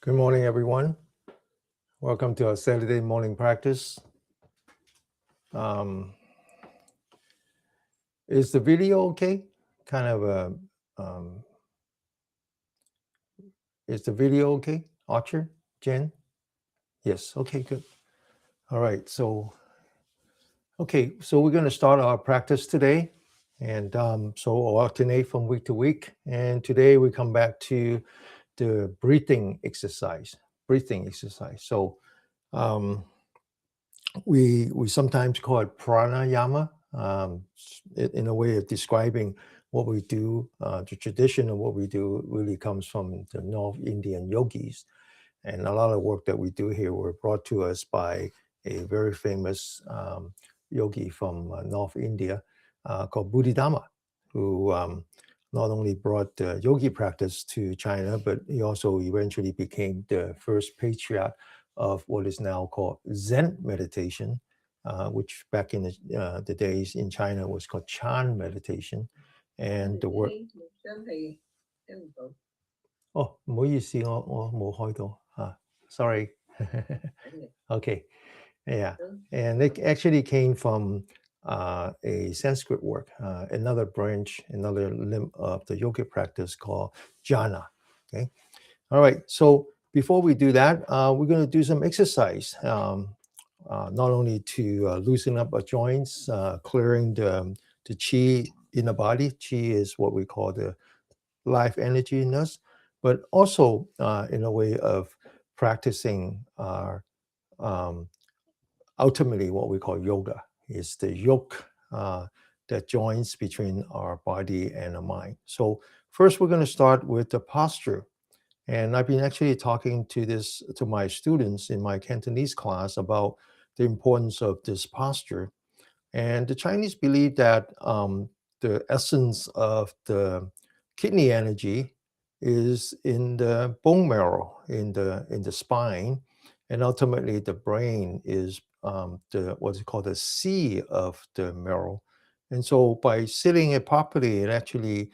Good morning, everyone. Welcome to our Saturday morning practice. Is the video okay? Is the video okay? Archer, Jen? Yes, okay, good. All right, so we're going to start our practice today. And so we'll alternate from week to week. And today we come back to the breathing exercise. So we sometimes call it Prāṇāyāma, in a way of describing what we do. The tradition of what we do really comes from the North Indian yogis. And a lot of work that we do here were brought to us by a very famous yogi from North India called Buddha, who not only brought the yogi practice to China, but he also eventually became the first patriarch of what is now called Zen Meditation, which back in the days in China was called Chán meditation. And the work... Oh, 唔好意思，我冇開到。Sorry. Okay. Yeah. And it actually came from a Sanskrit work, another branch, another limb of the yogic practice called Dhyāna. Okay. All right. So before we do that, we're going to do some exercise, not only to loosen up our joints, clearing the qi in the body. Qi is what we call the life energy in us, but also in a way of practicing our ultimately what we call yoga. Is the yoke that joins between our body and our mind. So first we're going to start with the posture. And I've been actually talking to my students in my Cantonese class about the importance of this posture. And the Chinese believe that the essence of the kidney energy is in the bone marrow, in the spine, and ultimately the brain is what's called the sea of the marrow. And so by sitting it properly, it actually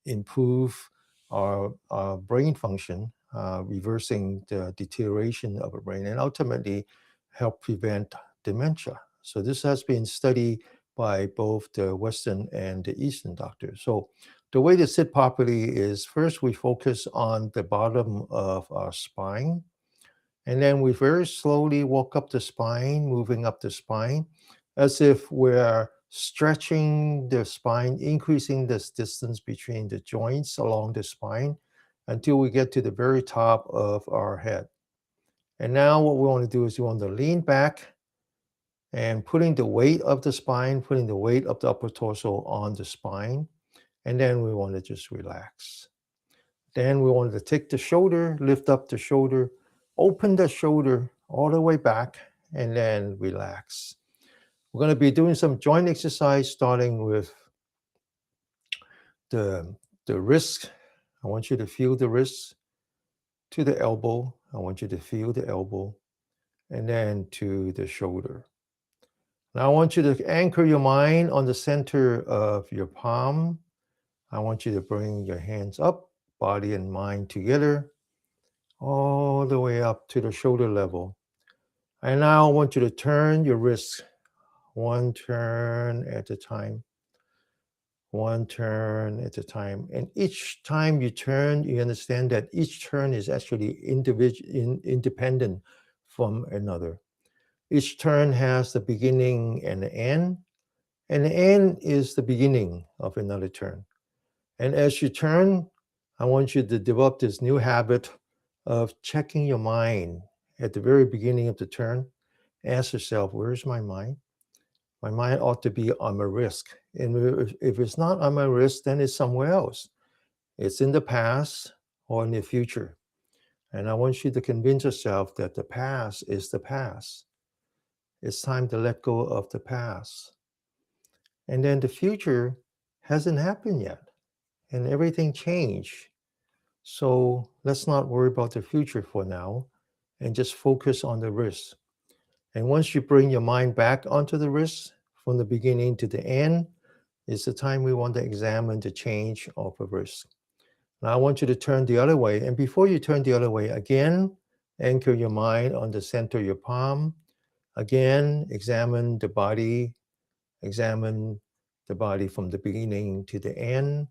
improve our brain function, reversing the deterioration of the brain, and ultimately help prevent dementia. So this has been studied by both the Western and the Eastern doctors. So the way to sit properly is first we focus on the bottom of our spine. And then we very slowly walk up the spine, moving up the spine, as if we're stretching the spine, increasing this distance between the joints along the spine until we get to the very top of our head. And now what we want to do is we want to lean back and putting the weight of the spine, putting the weight of the upper torso on the spine. And then we want to just relax. Then we want to take the shoulder, lift up the shoulder, open the shoulder all the way back, and then relax. We're going to be doing some joint exercise, starting with the wrist. I want you to feel the wrist to the elbow. I want you to feel the elbow, and then to the shoulder. Now I want you to anchor your mind on the center of your palm. I want you to bring your hands up, body and mind together, all the way up to the shoulder level. And now I want you to turn your wrists, one turn at a time, one turn at a time. And each time you turn, you understand that each turn is actually independent from another. Each turn has the beginning and the end is the beginning of another turn. And as you turn, I want you to develop this new habit of checking your mind at the very beginning of the turn. Ask yourself, where's my mind? My mind ought to be on my wrist. And if it's not on my wrist, then it's somewhere else. It's in the past or in the future. And I want you to convince yourself that the past is the past. It's time to let go of the past. And then the future hasn't happened yet. And everything changed. So let's not worry about the future for now and just focus on the wrist. And once you bring your mind back onto the wrist, from the beginning to the end, is the time we want to examine the change of the wrist. Now I want you to turn the other way. And before you turn the other way, again, anchor your mind on the center of your palm. Again, examine the body. Examine the body from the beginning to the end.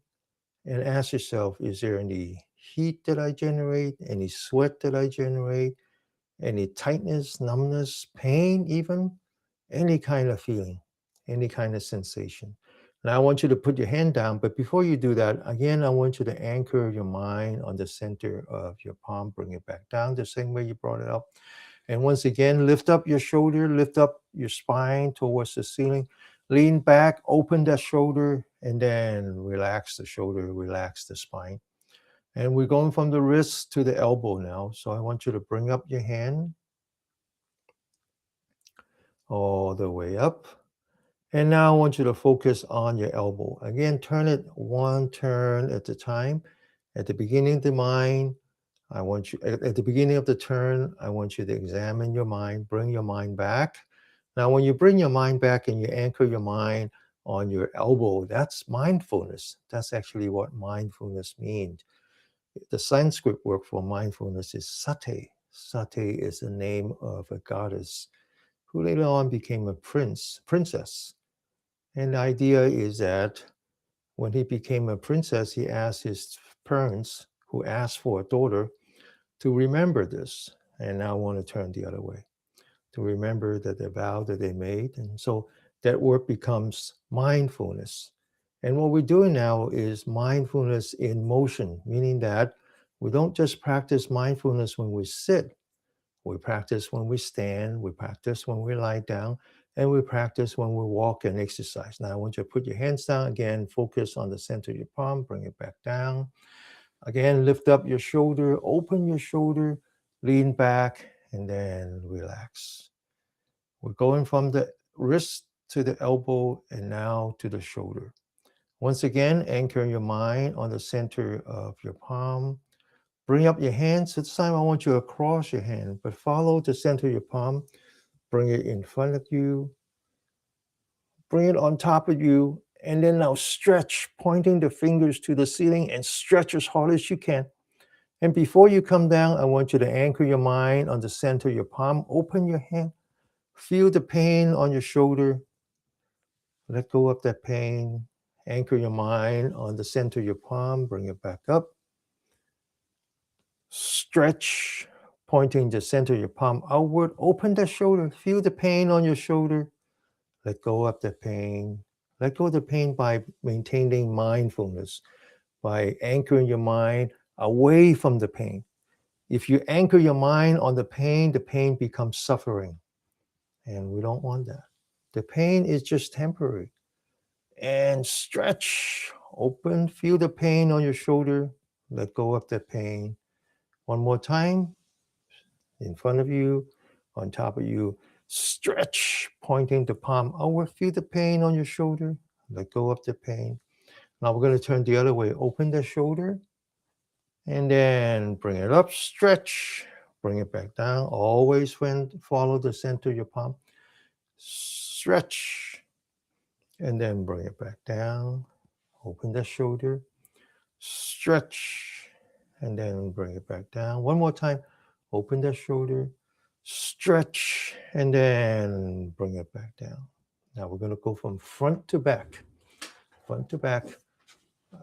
And ask yourself, is there any heat that I generate? Any sweat that I generate? Any tightness, numbness, pain even? Any kind of feeling, any kind of sensation. Now I want you to put your hand down, but before you do that, again, I want you to anchor your mind on the center of your palm, bring it back down the same way you brought it up. And once again, lift up your shoulder, lift up your spine towards the ceiling, lean back, open that shoulder, and then relax the shoulder, relax the spine. And we're going from the wrist to the elbow now. So I want you to bring up your hand all the way up. And now I want you to focus on your elbow. Again, turn it one turn at a time. At the beginning of the mind, I want you, at the beginning of the turn, I want you to examine your mind, bring your mind back. Now, when you bring your mind back and you anchor your mind on your elbow, that's mindfulness. That's actually what mindfulness means. The Sanskrit word for mindfulness is sati. Sati is the name of a goddess who later on became a princess. And the idea is that when he became a princess, he asked his parents, who asked for a daughter, to remember this. And now I want to turn the other way, to remember that the vow that they made. And so that word becomes mindfulness. And what we're doing now is mindfulness in motion, meaning that we don't just practice mindfulness when we sit. We practice when we stand, we practice when we lie down, and we practice when we walk and exercise. Now I want you to put your hands down again, focus on the center of your palm, bring it back down. Again, lift up your shoulder, open your shoulder, lean back, and then relax. We're going from the wrist to the elbow and now to the shoulder. Once again, anchor your mind on the center of your palm. Bring up your hands. This time I want you to cross your hand, but follow the center of your palm. Bring it in front of you. Bring it on top of you. And then now stretch, pointing the fingers to the ceiling and stretch as hard as you can. And before you come down, I want you to anchor your mind on the center of your palm. Open your hand. Feel the pain on your shoulder. Let go of that pain. Anchor your mind on the center of your palm. Bring it back up. Stretch, pointing the center of your palm outward. Open the shoulder. Feel the pain on your shoulder. Let go of the pain. Let go of the pain by maintaining mindfulness, by anchoring your mind away from the pain. If you anchor your mind on the pain becomes suffering. And we don't want that. The pain is just temporary. And stretch, open, feel the pain on your shoulder. Let go of the pain. One more time, in front of you, on top of you. Stretch, pointing the palm outward. Feel the pain on your shoulder. Let go of the pain. Now we're going to turn the other way. Open the shoulder. And then bring it up. Stretch. Bring it back down. Always follow the center of your palm. Stretch. And then bring it back down. Open the shoulder. Stretch. And then bring it back down. One more time. Open the shoulder. Stretch. And then bring it back down. Now we're going to go from front to back. Front to back.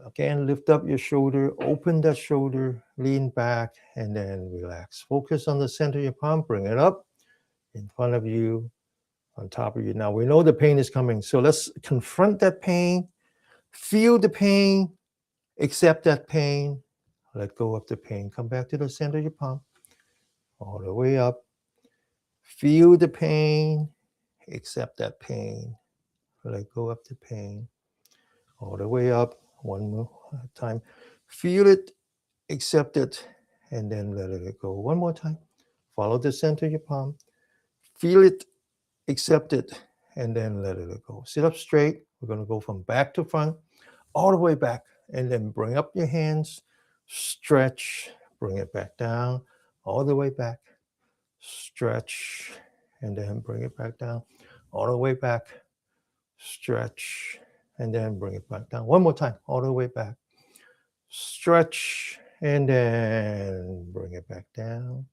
Again, lift up your shoulder. Open that shoulder. Lean back. And then relax. Focus on the center of your palm. Bring it up. In front of you. On top of you. Now we know the pain is coming. So let's confront that pain. Feel the pain. Accept that pain. Let go of the pain. Come back to the center of your palm. All the way up. Feel the pain. Accept that pain. Let go of the pain. All the way up. One more time. Feel it. Accept it. And then let it go. One more time. Follow the center of your palm. Feel it. Accept it. And then let it go. Sit up straight. We're going to go from back to front. All the way back. And then bring up your hands. Stretch. Bring it back down. All the way back. Stretch. And then bring it back down. All the way back. Stretch. And then bring it back down. One more time. All the way back. Stretch and then bring it back down.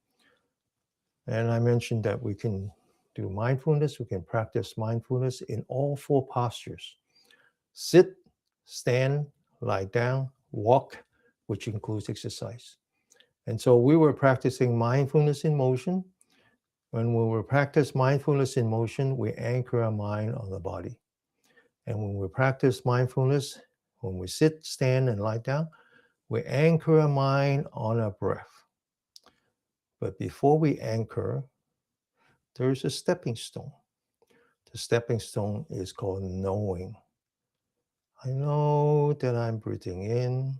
And I mentioned that we can do mindfulness. We can practice mindfulness in all four postures: sit, stand, lie down, walk, which includes exercise. And so we were practicing mindfulness in motion. When we practice mindfulness in motion, we anchor our mind on the body. And when we practice mindfulness, when we sit, stand, and lie down, we anchor our mind on our breath. But before we anchor, there's a stepping stone. The stepping stone is called knowing. I know that I'm breathing in.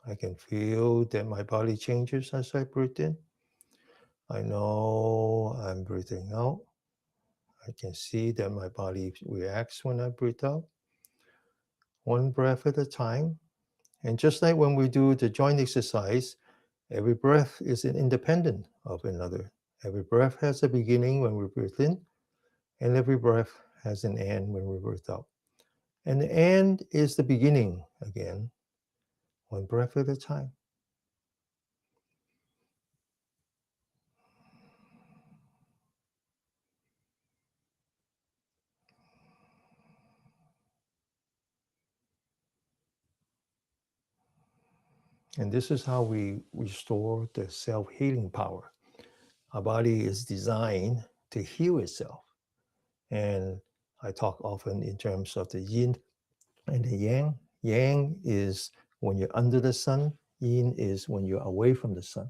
I can feel that my body changes as I breathe in. I know I'm breathing out. I can see that my body reacts when I breathe out. One breath at a time. And just like when we do the joint exercise, every breath is independent of another. Every breath has a beginning when we breathe in, and every breath has an end when we breathe out. And the end is the beginning again, one breath at a time. And this is how we restore the self-healing power. Our body is designed to heal itself. And I talk often in terms of the yin and the yang. Yang is when you're under the sun. Yin is when you're away from the sun.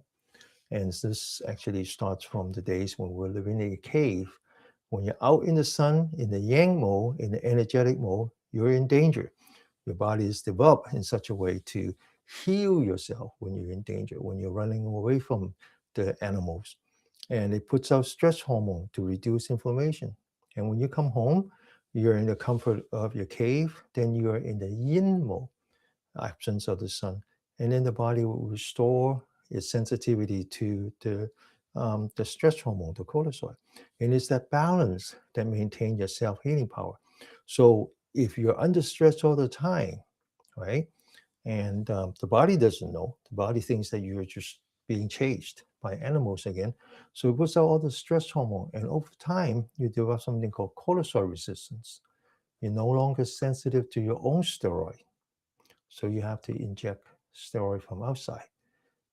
And this actually starts from the days when we're living in a cave. When you're out in the sun, in the yang mode, in the energetic mode, you're in danger. Your body is developed in such a way to heal yourself when you're in danger, when you're running away from the animals. And it puts out stress hormone to reduce inflammation. And when you come home, you're in the comfort of your cave, then you're in the yin mode, absence of the sun. And then the body will restore its sensitivity to the stress hormone, the cortisol. And it's that balance that maintains your self-healing power. So if you're under stress all the time, right, and the body doesn't know, the body thinks that you're just being chased by animals again. So it puts out all the stress hormone. And over time, you develop something called cortisol resistance. You're no longer sensitive to your own steroid. So you have to inject steroid from outside.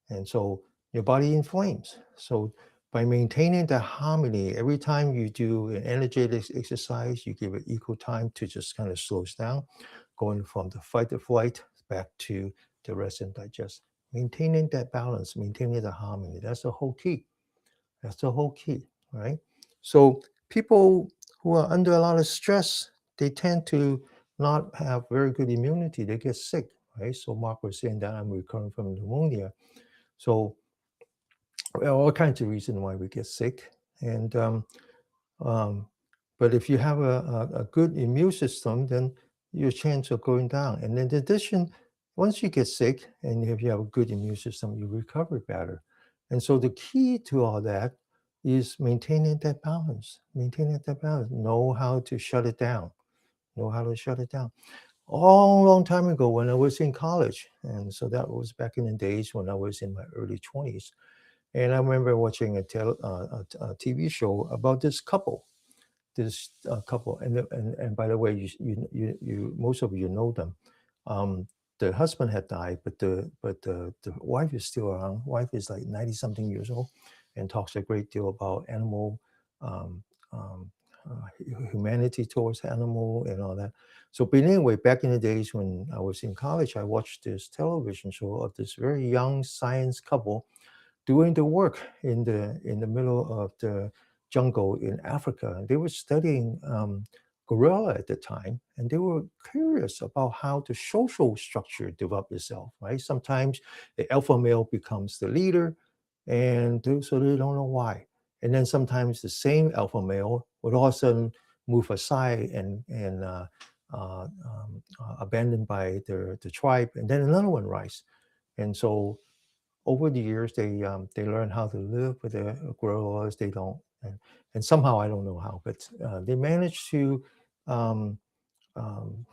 And so your body inflames. So by maintaining the harmony, every time you do an energetic exercise, you give it equal time to just kind of slows down, going from the fight or flight back to the rest and digest. Maintaining that balance, maintaining the harmony, that's the whole key. That's the whole key, right? So people who are under a lot of stress, they tend to not have very good immunity. They get sick, right? So Mark was saying that I'm recovering from pneumonia. So well, all kinds of reasons why we get sick. And but if you have a good immune system, then your chance of going down. And in addition, once you get sick and if you have a good immune system, you recover better. And so the key to all that is maintaining that balance, know how to shut it down, know how to shut it down. A long time ago when I was in college, and so that was back in the days when I was in my early 20s, and I remember watching a TV show about this couple, and by the way, you most of you know them. The husband had died, but the wife is still around. Wife is like 90 something years old, and talks a great deal about animal um, um, humanity towards animal and all that. So, but anyway, back in the days when I was in college, I watched this television show of this very young science couple doing the work in the middle of the jungle in Africa. They were studying gorilla at the time, and they were curious about how the social structure developed itself. Right? Sometimes the alpha male becomes the leader, and so they don't know why. And then sometimes the same alpha male would all of a sudden move aside and abandoned by the tribe, and then another one rise. And so over the years, they learn how to live with the gorillas. They don't, and somehow I don't know how, but they managed to um, um,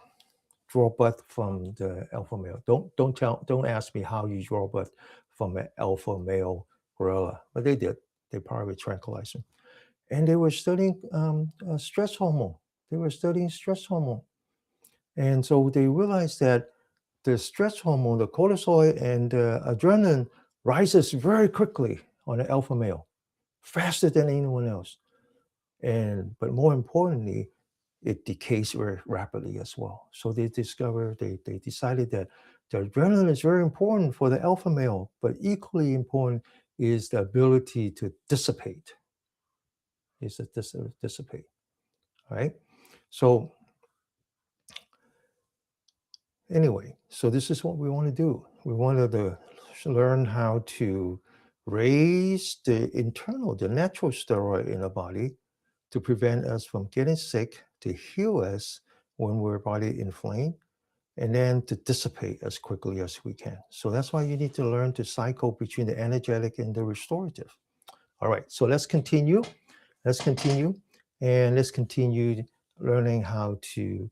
draw breath from the alpha male. Don't ask me how you draw breath from an alpha male gorilla, but they did. They probably tranquilized him. And they were studying stress hormone. They were studying stress hormone. And so they realized that the stress hormone, the cortisol and the adrenaline rises very quickly on an alpha male, faster than anyone else. But more importantly, it decays very rapidly as well. So they decided that the adrenaline is very important for the alpha male, but equally important is the ability to dissipate. Dissipate, right? So anyway, so this is what we want to do. We wanted to learn how to raise the natural steroid in the body to prevent us from getting sick, to heal us when we're body inflamed, and then to dissipate as quickly as we can. So that's why you need to learn to cycle between the energetic and the restorative. All right, so let's continue. Let's continue learning how to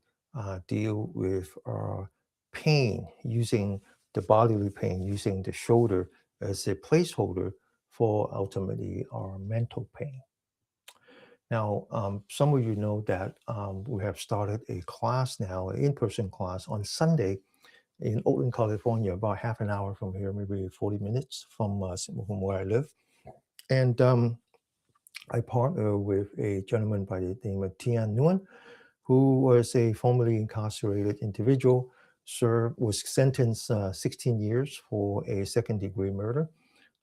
deal with our pain, using the bodily pain, using the shoulder as a placeholder for ultimately our mental pain. Now, some of you know that we have started a class now, an in-person class on Sunday in Oakland, California, about half an hour from here, maybe 40 minutes from where I live. And I partner with a gentleman by the name of Chán, who was a formerly incarcerated individual, was sentenced 16 years for a second-degree murder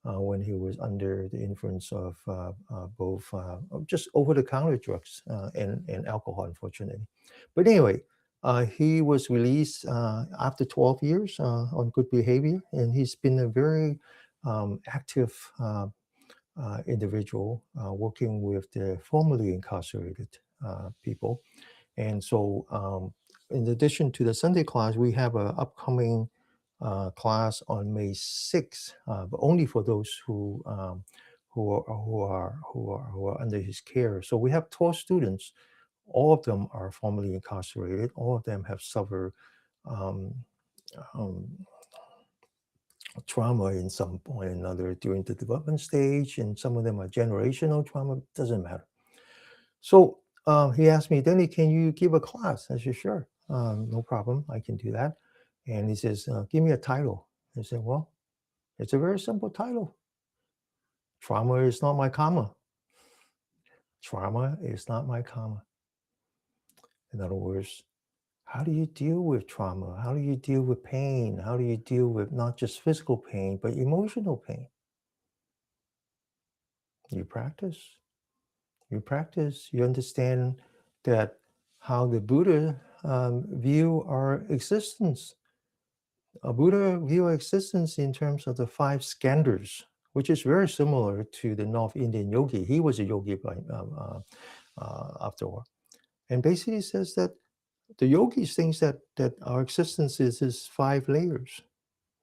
when he was under the influence of both just over-the-counter drugs and alcohol, unfortunately. But anyway, he was released after 12 years on good behavior, and he's been a very active individual working with the formerly incarcerated people. And so in addition to the Sunday class, we have an upcoming class on May 6th, but only for those who are under his care. So we have 12 students. All of them are formerly incarcerated. All of them have suffered trauma in some point or another during the development stage, and some of them are generational trauma. Doesn't matter. So he asked me, Danny, can you give a class? I said, sure, no problem, I can do that. And he says, give me a title. I said, well, it's a very simple title. Trauma is not my karma. Trauma is not my karma. In other words, how do you deal with trauma? How do you deal with pain? How do you deal with not just physical pain, but emotional pain? You practice. You practice. You understand that how the Buddha view our existence. A Buddha view our existence in terms of the 5 skandhas, which is very similar to the North Indian yogi. He was a yogi after all. And basically says that the yogis thinks that our existence is 5 layers.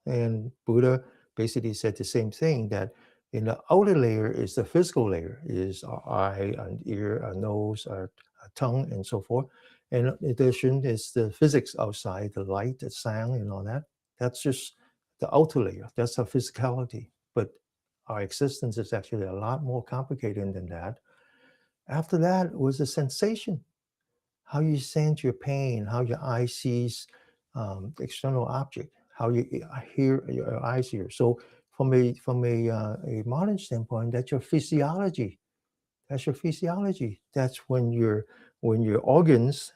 And Buddha basically said the same thing, that in the outer layer is the physical layer, is our eye, an ear, our nose, our tongue, and so forth. And in addition is the physics outside, the light, the sound, and all that. That's just the outer layer. That's our physicality. But our existence is actually a lot more complicated than that. After that was the sensation. How you sense your pain, how your eye sees external object, how you hear, your eyes hear. So from a modern standpoint, that's your physiology. That's your physiology. That's when your organs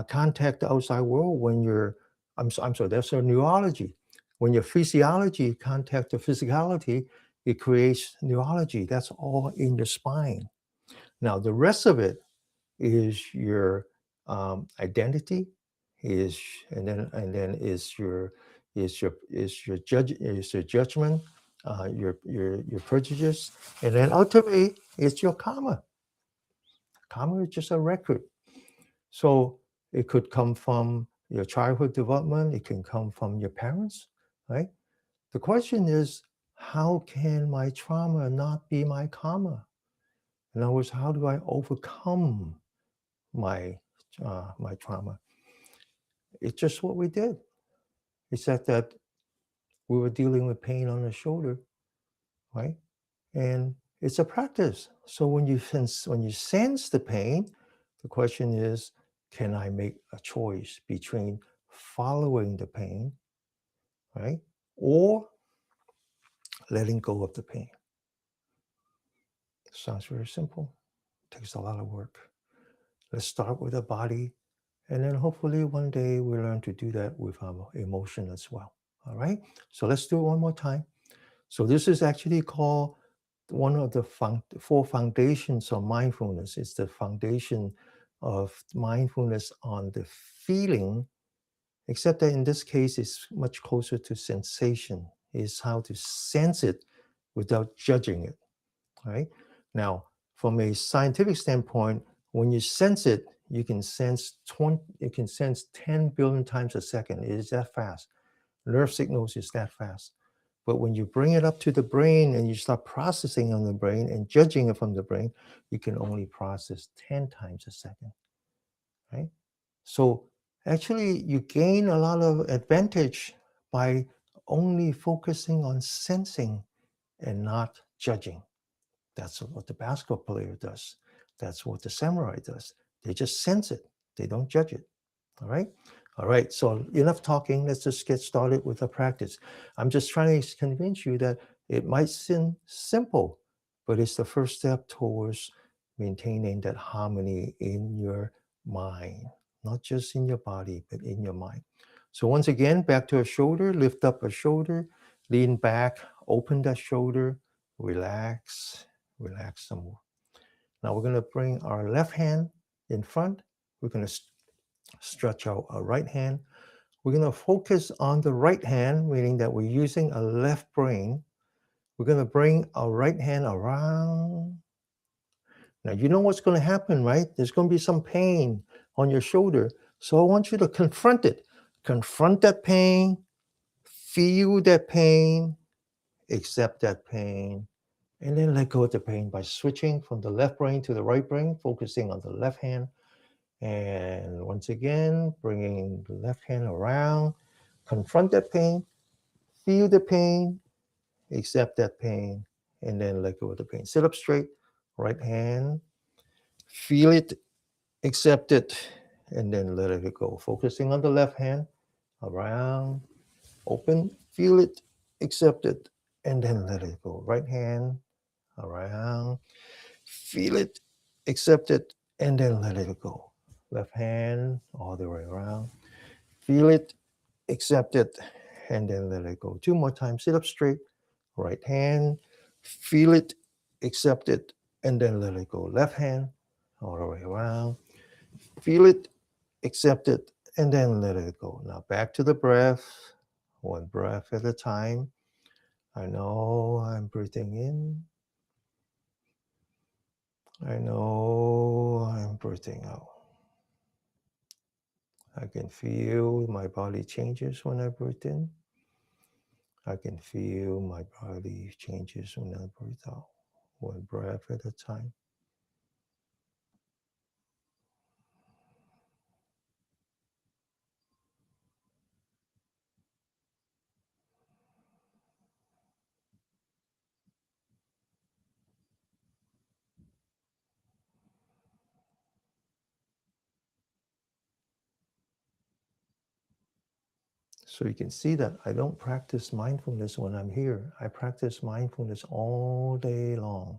contact the outside world. When I'm sorry, that's your neurology. When your physiology contact the physicality, it creates neurology. That's all in the spine. Now the rest of it is your identity, and then is your judgment, your prejudice, and then ultimately it's your karma. Karma is just a record. So it could come from your childhood development. It can come from your parents, right? The question is, how can my trauma not be my karma? In other words, how do I overcome my trauma? It's just what we did. Except that we were dealing with pain on the shoulder, right? And it's a practice. So when you sense the pain, the question is, can I make a choice between following the pain, right, or letting go of the pain? Sounds very simple. Takes a lot of work. Let's start with the body, and then hopefully one day we learn to do that with our emotion as well. All right. So let's do it one more time. So this is actually called one of the four foundations of mindfulness. It's the foundation of mindfulness on the feeling, except that in this case, it's much closer to sensation. It's how to sense it without judging it, right? Now, from a scientific standpoint, when you sense it, you can sense 10 billion times a second. It is that fast. Nerve signals is that fast. But when you bring it up to the brain and you start processing on the brain and judging it from the brain, you can only process 10 times a second, right? So actually you gain a lot of advantage by only focusing on sensing and not judging. That's what the basketball player does. That's what the samurai does. They just sense it. They don't judge it. All right. All right. So enough talking. Let's just get started with the practice. I'm just trying to convince you that it might seem simple, but it's the first step towards maintaining that harmony in your mind, not just in your body, but in your mind. So once again, back to a shoulder, lift up a shoulder, lean back, open that shoulder, relax, relax some more. Now we're going to bring our left hand in front. We're going to stretch out our right hand. We're going to focus on the right hand, meaning that we're using a left brain. We're going to bring our right hand around. Now, you know what's going to happen, right? There's going to be some pain on your shoulder. So I want you to confront it. Confront that pain, feel that pain, accept that pain, and then let go of the pain by switching from the left brain to the right brain, focusing on the left hand. And once again, bringing the left hand around, confront that pain, feel the pain, accept that pain, and then let go of the pain. Sit up straight, right hand, feel it, accept it, and then let it go. Focusing on the left hand, around, open, feel it, accept it, and then let it go. Right hand, around, feel it, accept it, and then let it go. Left hand all the way around. Feel it, accept it, and then let it go. Two more times. Sit up straight. Right hand. Feel it, accept it, and then let it go. Left hand all the way around. Feel it, accept it, and then let it go. Now back to the breath. One breath at a time. I know I'm breathing in. I know I'm breathing out. I can feel my body changes when I breathe in. I can feel my body changes when I breathe out. One breath at a time. So you can see that I don't practice mindfulness when I'm here. I practice mindfulness all day long.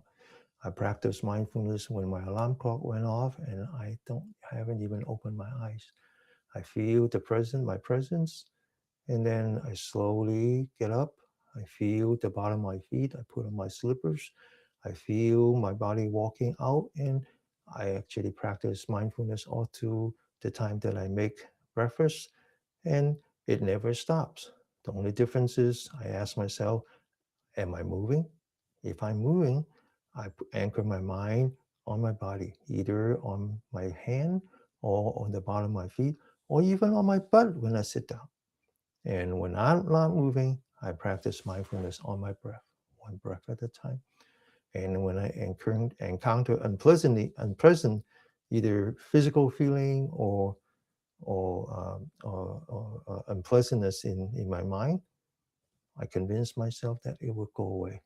I practice mindfulness when my alarm clock went off and I haven't even opened my eyes. I feel my presence, and then I slowly get up. I feel the bottom of my feet. I put on my slippers. I feel my body walking out, and I actually practice mindfulness all through the time that I make breakfast, and it never stops. The only difference is I ask myself, am I moving? If I'm moving, I anchor my mind on my body, either on my hand or on the bottom of my feet, or even on my butt when I sit down. And when I'm not moving, I practice mindfulness on my breath, one breath at a time. And when I encounter unpleasant, either physical feeling or or unpleasantness in my mind, I convince myself that it will go away.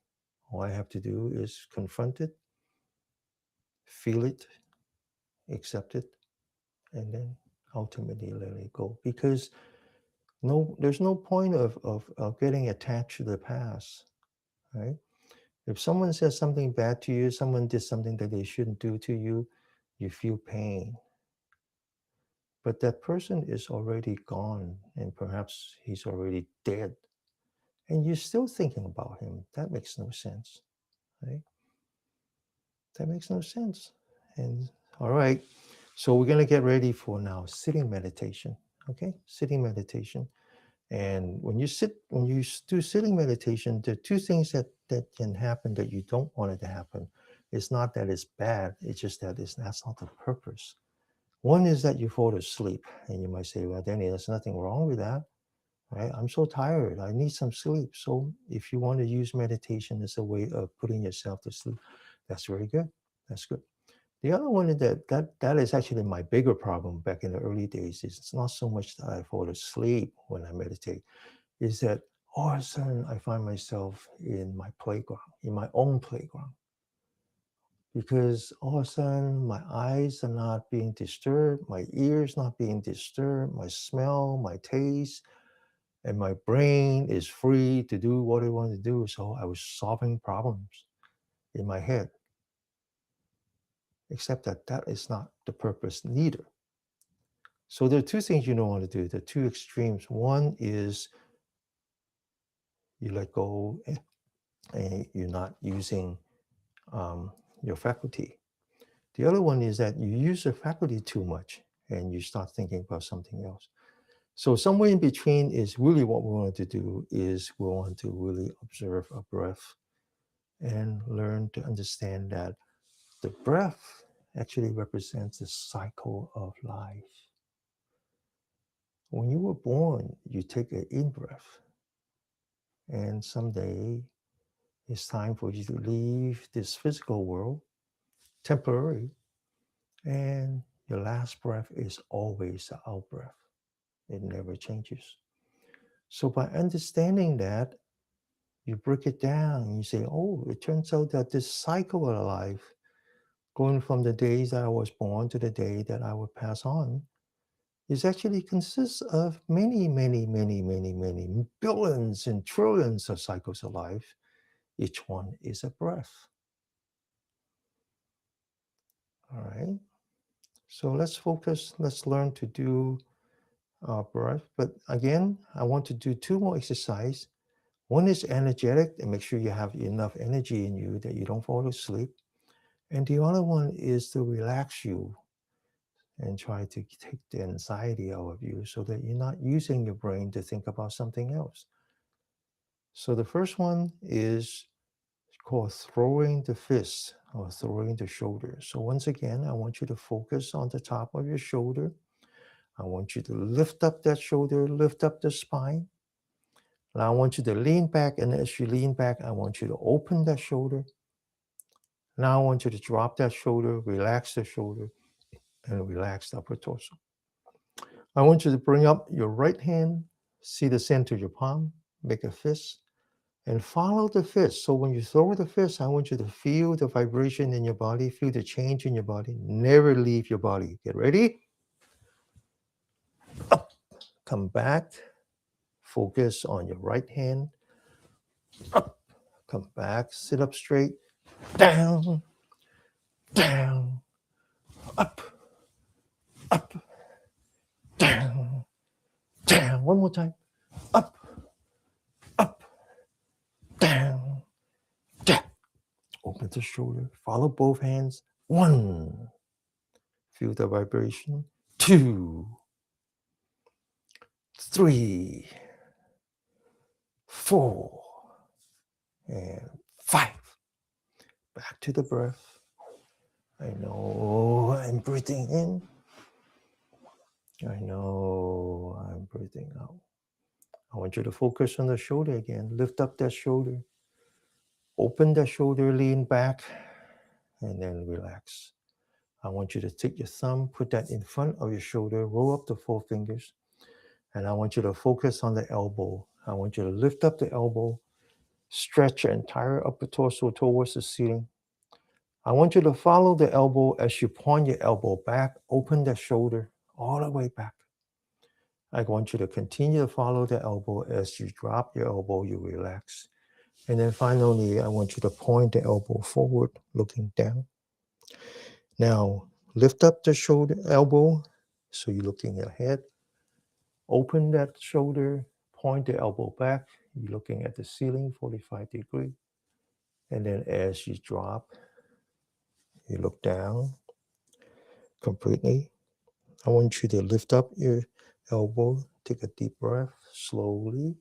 All I have to do is confront it, feel it, accept it, and then ultimately let it go. Because there's no point of getting attached to the past, right? If someone says something bad to you, someone did something that they shouldn't do to you, you feel pain. But that person is already gone, and perhaps he's already dead. And you're still thinking about him. That makes no sense, right? That makes no sense. And all right, so we're going to get ready for now sitting meditation. Okay, sitting meditation. And when you do sitting meditation, there are two things that can happen that you don't want it to happen. It's not that it's bad, it's just that that's not the purpose. One is that you fall asleep, and you might say, well, Danny, there's nothing wrong with that, right? I'm so tired, I need some sleep. So if you want to use meditation as a way of putting yourself to sleep, that's very good. That's good. The other one is that is actually my bigger problem back in the early days. It's not so much that I fall asleep when I meditate, is that all of a sudden I find myself in my playground, in my own playground. Because all of a sudden my eyes are not being disturbed, my ears not being disturbed, my smell, my taste, and my brain is free to do what I want to do. So I was solving problems in my head. Except that is not the purpose neither. So there are two things you don't want to do. The two extremes. One is you let go and you're not using your faculty. The other one is that you use your faculty too much and you start thinking about something else. So somewhere in between is really what we want to do, is we want to really observe our breath and learn to understand that the breath actually represents the cycle of life. When you were born, you take an in-breath, and someday it's time for you to leave this physical world, temporary, and your last breath is always the out-breath. It never changes. So by understanding that, you break it down and you say, oh, it turns out that this cycle of life, going from the days that I was born to the day that I would pass on, is actually consists of many, many, many, many, many billions and trillions of cycles of life. Each one is a breath. All right. So let's focus. Let's learn to do our breath. But again, I want to do two more exercises. One is energetic, and make sure you have enough energy in you that you don't fall asleep. And the other one is to relax you and try to take the anxiety out of you so that you're not using your brain to think about something else. So the first one is called throwing the fist or throwing the shoulder. So once again, I want you to focus on the top of your shoulder. I want you to lift up that shoulder, lift up the spine. Now I want you to lean back, and as you lean back, I want you to open that shoulder. Now I want you to drop that shoulder, relax the shoulder, and relax the upper torso. I want you to bring up your right hand, see the center of your palm, make a fist, and follow the fist. So when you throw the fist, I want you to feel the vibration in your body, feel the change in your body, never leave your body. Get ready? Up, come back, focus on your right hand. Up, come back, sit up straight, down, down, up, up, down, down. One more time. Up, up, down, down. Open the shoulder, follow both hands. 1, feel the vibration. 2, 3, 4, and 5. Back to the breath. I know I'm breathing in. I know I'm breathing out. I want you to focus on the shoulder again. Lift up that shoulder. Open the shoulder, lean back, and then relax. I want you to take your thumb, put that in front of your shoulder, roll up the four fingers, and I want you to focus on the elbow. I want you to lift up the elbow, stretch your entire upper torso towards the ceiling. I want you to follow the elbow as you point your elbow back, open the shoulder all the way back. I want you to continue to follow the elbow. As you drop your elbow, you relax. And then finally, I want you to point the elbow forward, looking down. Now, lift up the shoulder, elbow, so you're looking ahead. Open that shoulder, point the elbow back. You're looking at the ceiling, 45 degrees. And then as you drop, you look down completely. I want you to lift up your elbow, take a deep breath slowly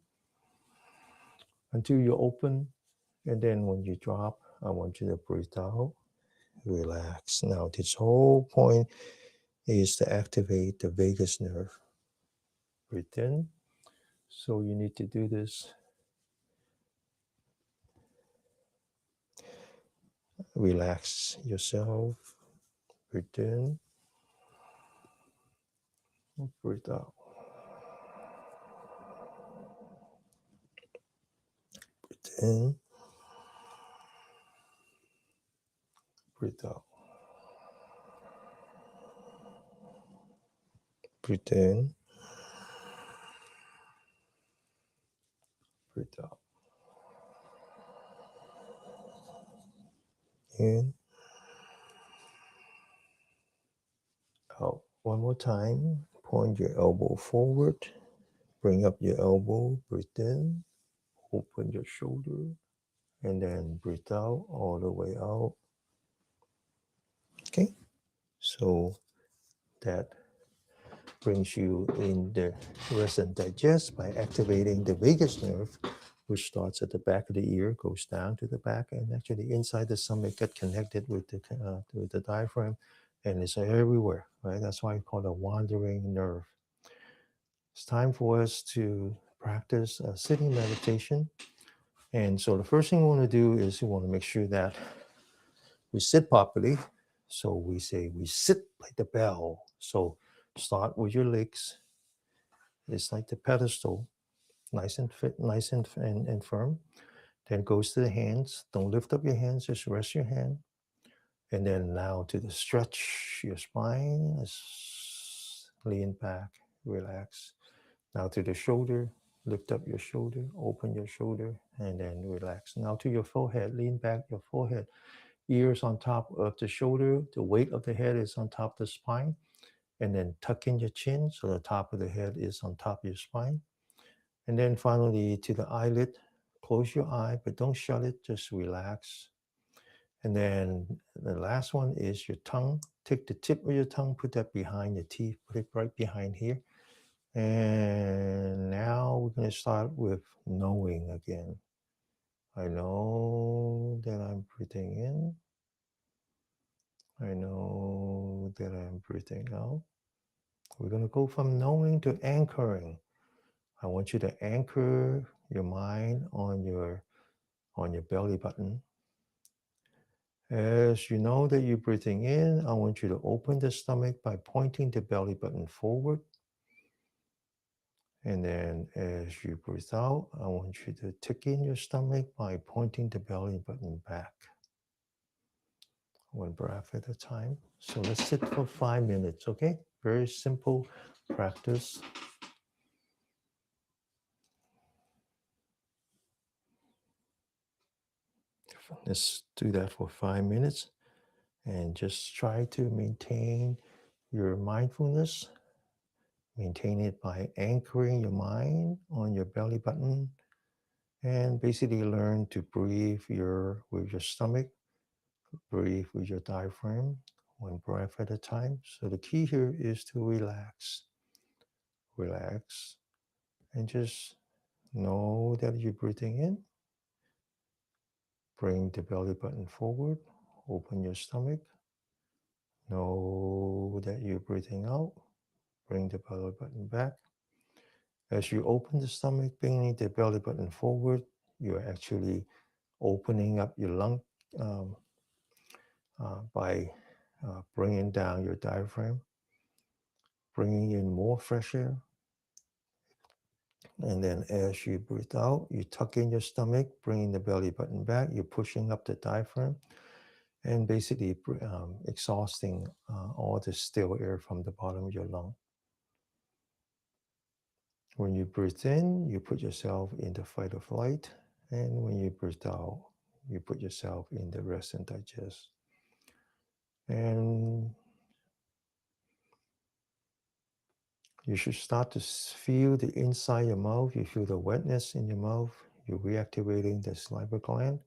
until you open. And then when you drop, I want you to breathe out, relax. Now, this whole point is to activate the vagus nerve. Breathe in. So you need to do this. Relax yourself. Breathe in. Breathe out. Breathe in. Breathe out. Breathe in. Breathe out. In. Out. One more time. Point your elbow forward. Bring up your elbow. Breathe in. Open your shoulder. And then breathe out all the way out. Okay. So that brings you in the rest and digest by activating the vagus nerve, which starts at the back of the ear, goes down to the back, and actually inside the stomach get connected with the diaphragm, and it's everywhere, right? That's why we call it a wandering nerve. It's time for us to practice sitting meditation. And so the first thing we want to do is we want to make sure that we sit properly. So we say we sit like the bell. So start with your legs. It's like the pedestal, nice and fit, nice and firm. Then goes to the hands. Don't lift up your hands, just rest your hand. And then now to the stretch your spine. Lean back, relax. Now to the shoulder, lift up your shoulder, open your shoulder, and then relax. Now to your forehead, lean back your forehead. Ears on top of the shoulder, the weight of the head is on top of the spine. And then tuck in your chin, so the top of the head is on top of your spine. And then finally to the eyelid, close your eye, but don't shut it, just relax. And then the last one is your tongue. Take the tip of your tongue, put that behind your teeth, put it right behind here. And now we're going to start with knowing again. I know that I'm breathing in. I know that I'm breathing out. We're going to go from knowing to anchoring. I want you to anchor your mind on your belly button. As you know that you're breathing in, I want you to open the stomach by pointing the belly button forward. And then as you breathe out, I want you to tuck in your stomach by pointing the belly button back. One breath at a time. So let's sit for 5 minutes, okay? Very simple practice. Let's do that for 5 minutes and just try to maintain your mindfulness. Maintain it by anchoring your mind on your belly button and basically learn to breathe with your stomach, breathe with your diaphragm, one breath at a time. So the key here is to relax. Relax and just know that you're breathing in. Bring the belly button forward, open your stomach. Know that you're breathing out. Bring the belly button back. As you open the stomach, bringing the belly button forward, you're actually opening up your lung by bringing down your diaphragm, bringing in more fresh air. And then as you breathe out, you tuck in your stomach, bringing the belly button back. You're pushing up the diaphragm and basically exhausting all the still air from the bottom of your lung. When you breathe in, you put yourself in the fight or flight. And when you breathe out, you put yourself in the rest and digest. And you should start to feel the inside your mouth. You feel the wetness in your mouth. You're reactivating the saliva gland.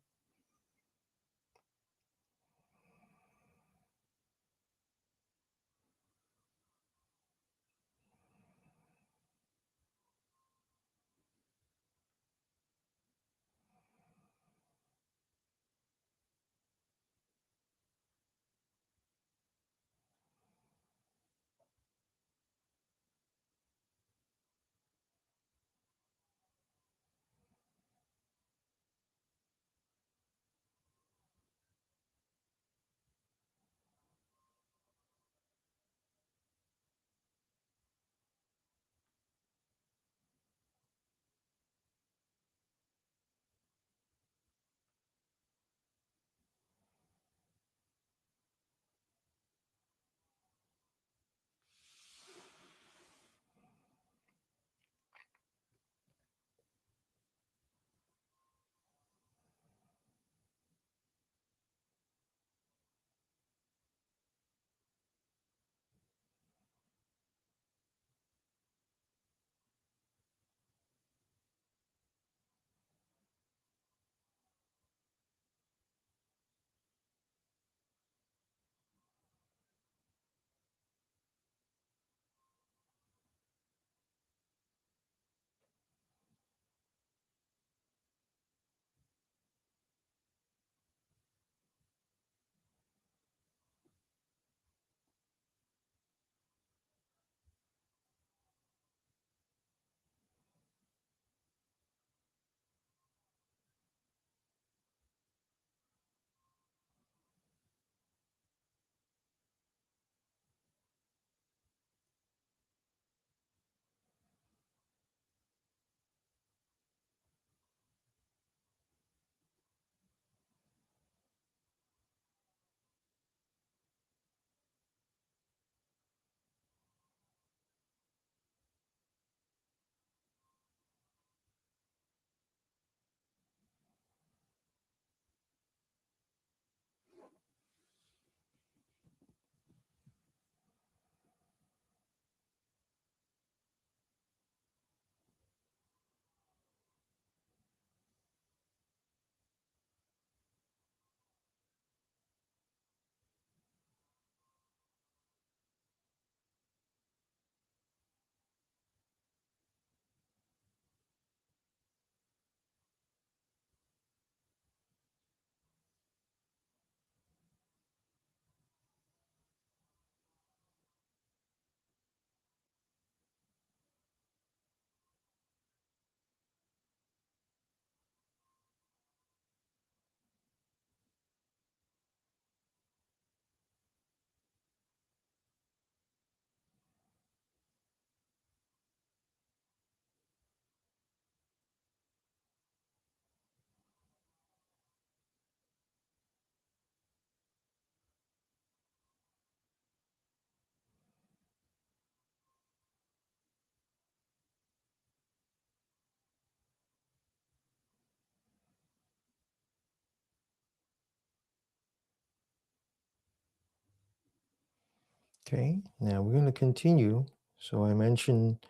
Okay, now we're going to continue. So I mentioned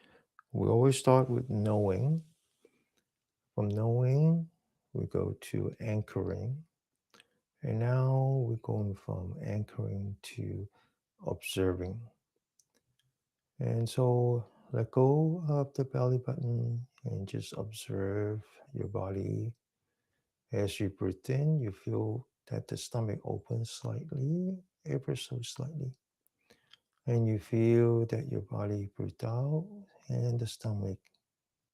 we always start with knowing. From knowing, we go to anchoring. And now we're going from anchoring to observing. And so let go of the belly button and just observe your body. As you breathe in, you feel that the stomach opens slightly, ever so slightly. And you feel that your body breathes out and the stomach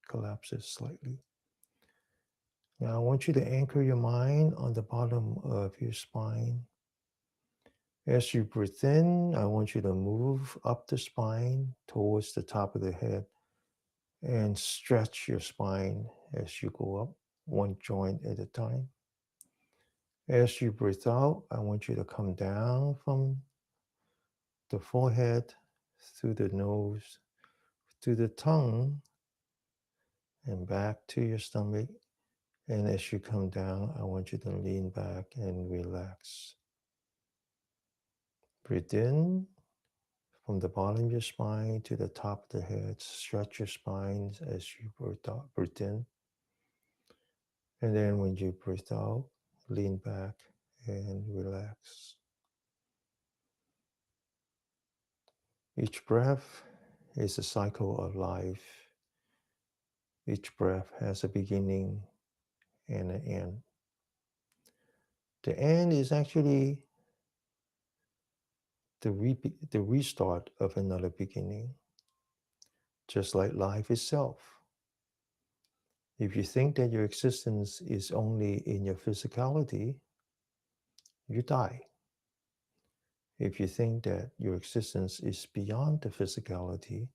collapses slightly. Now I want you to anchor your mind on the bottom of your spine. As you breathe in, I want you to move up the spine towards the top of the head and stretch your spine as you go up, one joint at a time. As you breathe out, I want you to come down from the forehead, through the nose, to the tongue, and back to your stomach. And as you come down, I want you to lean back and relax. Breathe in from the bottom of your spine to the top of the head. Stretch your spine as you breathe in. And then when you breathe out, lean back and relax. Each breath is a cycle of life. Each breath has a beginning and an end. The end is actually the restart of another beginning, just like life itself. If you think that your existence is only in your physicality, you die. If you think that your existence is beyond the physicality,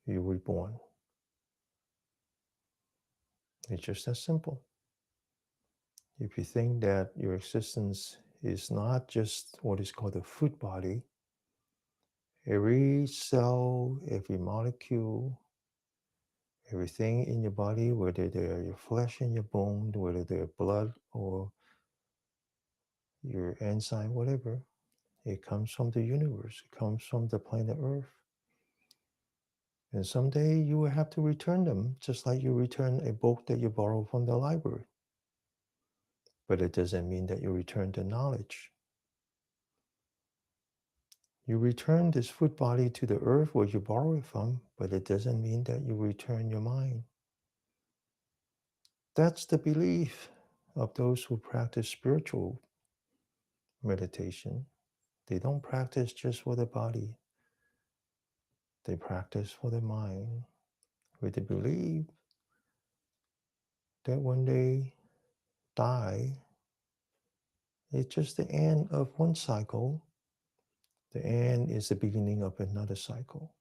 you're reborn. It's just that simple. If you think that your existence is not just what is called a food body, every cell, every molecule, everything in your body, whether they're your flesh and your bone, whether they're blood or your enzyme, whatever, it comes from the universe. It comes from the planet Earth. And someday you will have to return them, just like you return a book that you borrow from the library. But it doesn't mean that you return the knowledge. You return this food body to the earth where you borrow it from, but it doesn't mean that you return your mind. That's the belief of those who practice spiritual meditation. They don't practice just for the body. They practice for the mind, with the belief that when they die, it's just the end of one cycle. The end is the beginning of another cycle.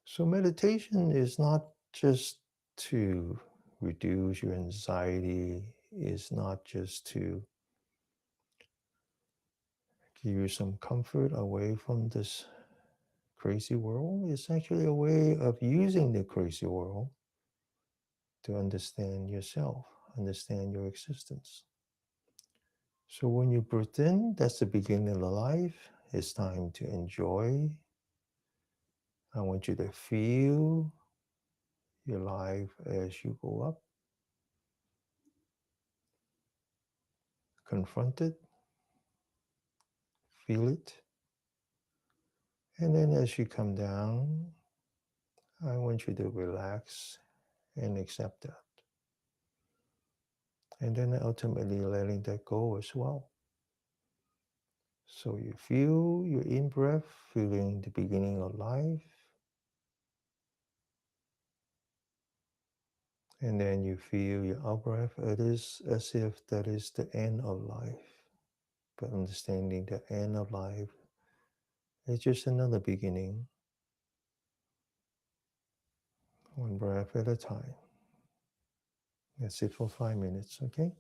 So meditation is not just to reduce your anxiety, is not just to give you some comfort away from this crazy world. It's actually a way of using the crazy world to understand yourself, understand your existence. So when you breathe in, that's the beginning of the life. It's time to enjoy. I want you to feel your life as you go up. Confront it. Feel it. And then as you come down, I want you to relax and accept that. And then ultimately letting that go as well. So you feel your in-breath, feeling the beginning of life. And then you feel your out-breath. It is as if that is the end of life. But understanding the end of life is just another beginning. One breath at a time. That's it for 5 minutes, okay?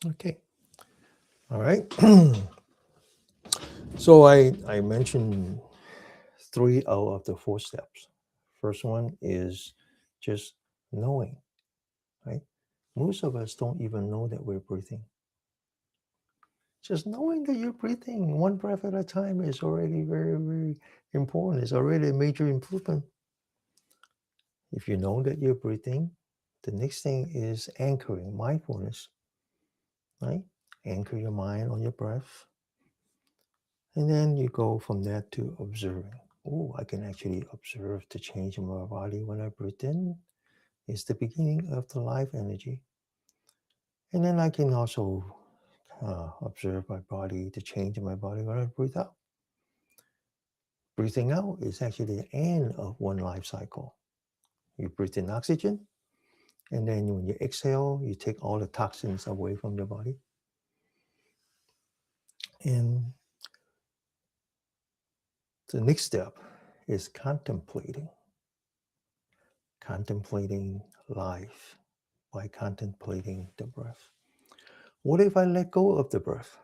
Okay. All right. So I mentioned 3 out of the 4 steps. First one is just knowing, right? Most of us don't even know that we're breathing. Just knowing that you're breathing one breath at a time is already very, very important. It's already a major improvement. If you know that you're breathing, the next thing is anchoring, mindfulness, right? Anchor your mind on your breath. And then you go from that to observing. Oh, I can actually observe the change in my body when I breathe in. It's the beginning of the life energy. And then I can also observe my body, the change in my body when I breathe out. Breathing out is actually the end of one life cycle. You breathe in oxygen, and then when you exhale, you take all the toxins away from your body. And the next step is contemplating life by contemplating the breath. What if I let go of the breath?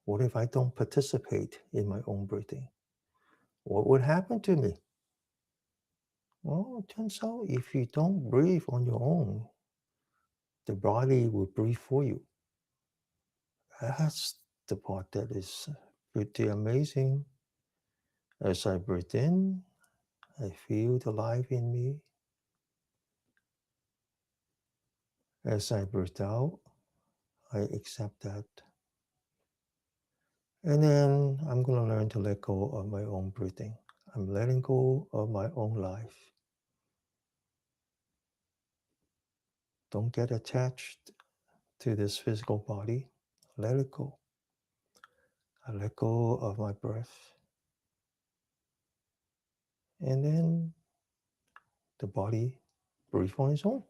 What if I don't participate in my own breathing? What would happen to me? Well, it turns out if you don't breathe on your own, the body will breathe for you. That's the part that is pretty amazing. As I breathe in, I feel the life in me. As I breathe out, I accept that. And then I'm going to learn to let go of my own breathing. I'm letting go of my own life. Don't get attached to this physical body. Let it go. I let go of my breath. And then the body breathes on its own.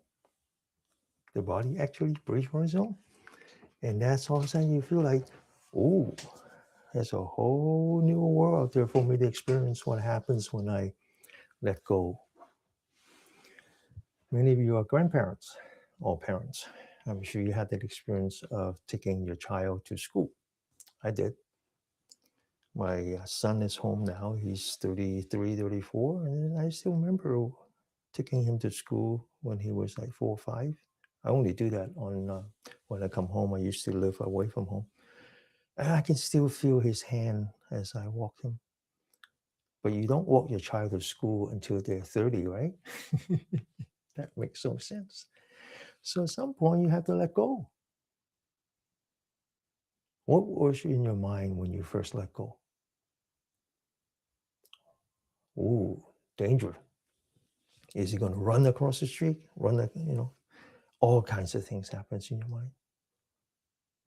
The body actually breathes on its own. And that's all of a sudden you feel like, oh, there's a whole new world out there for me to experience what happens when I let go. Many of you are grandparents or parents. I'm sure you had that experience of taking your child to school. I did. My son is home now. He's 33, 34. And I still remember taking him to school when he was like 4 or 5. I only do that on when I come home. I used to live away from home. And I can still feel his hand as I walk him. But you don't walk your child to school until they're 30, right? That makes no sense. So at some point, you have to let go. What was in your mind when you first let go? Ooh, danger. Is he going to run across the street? All kinds of things happens in your mind.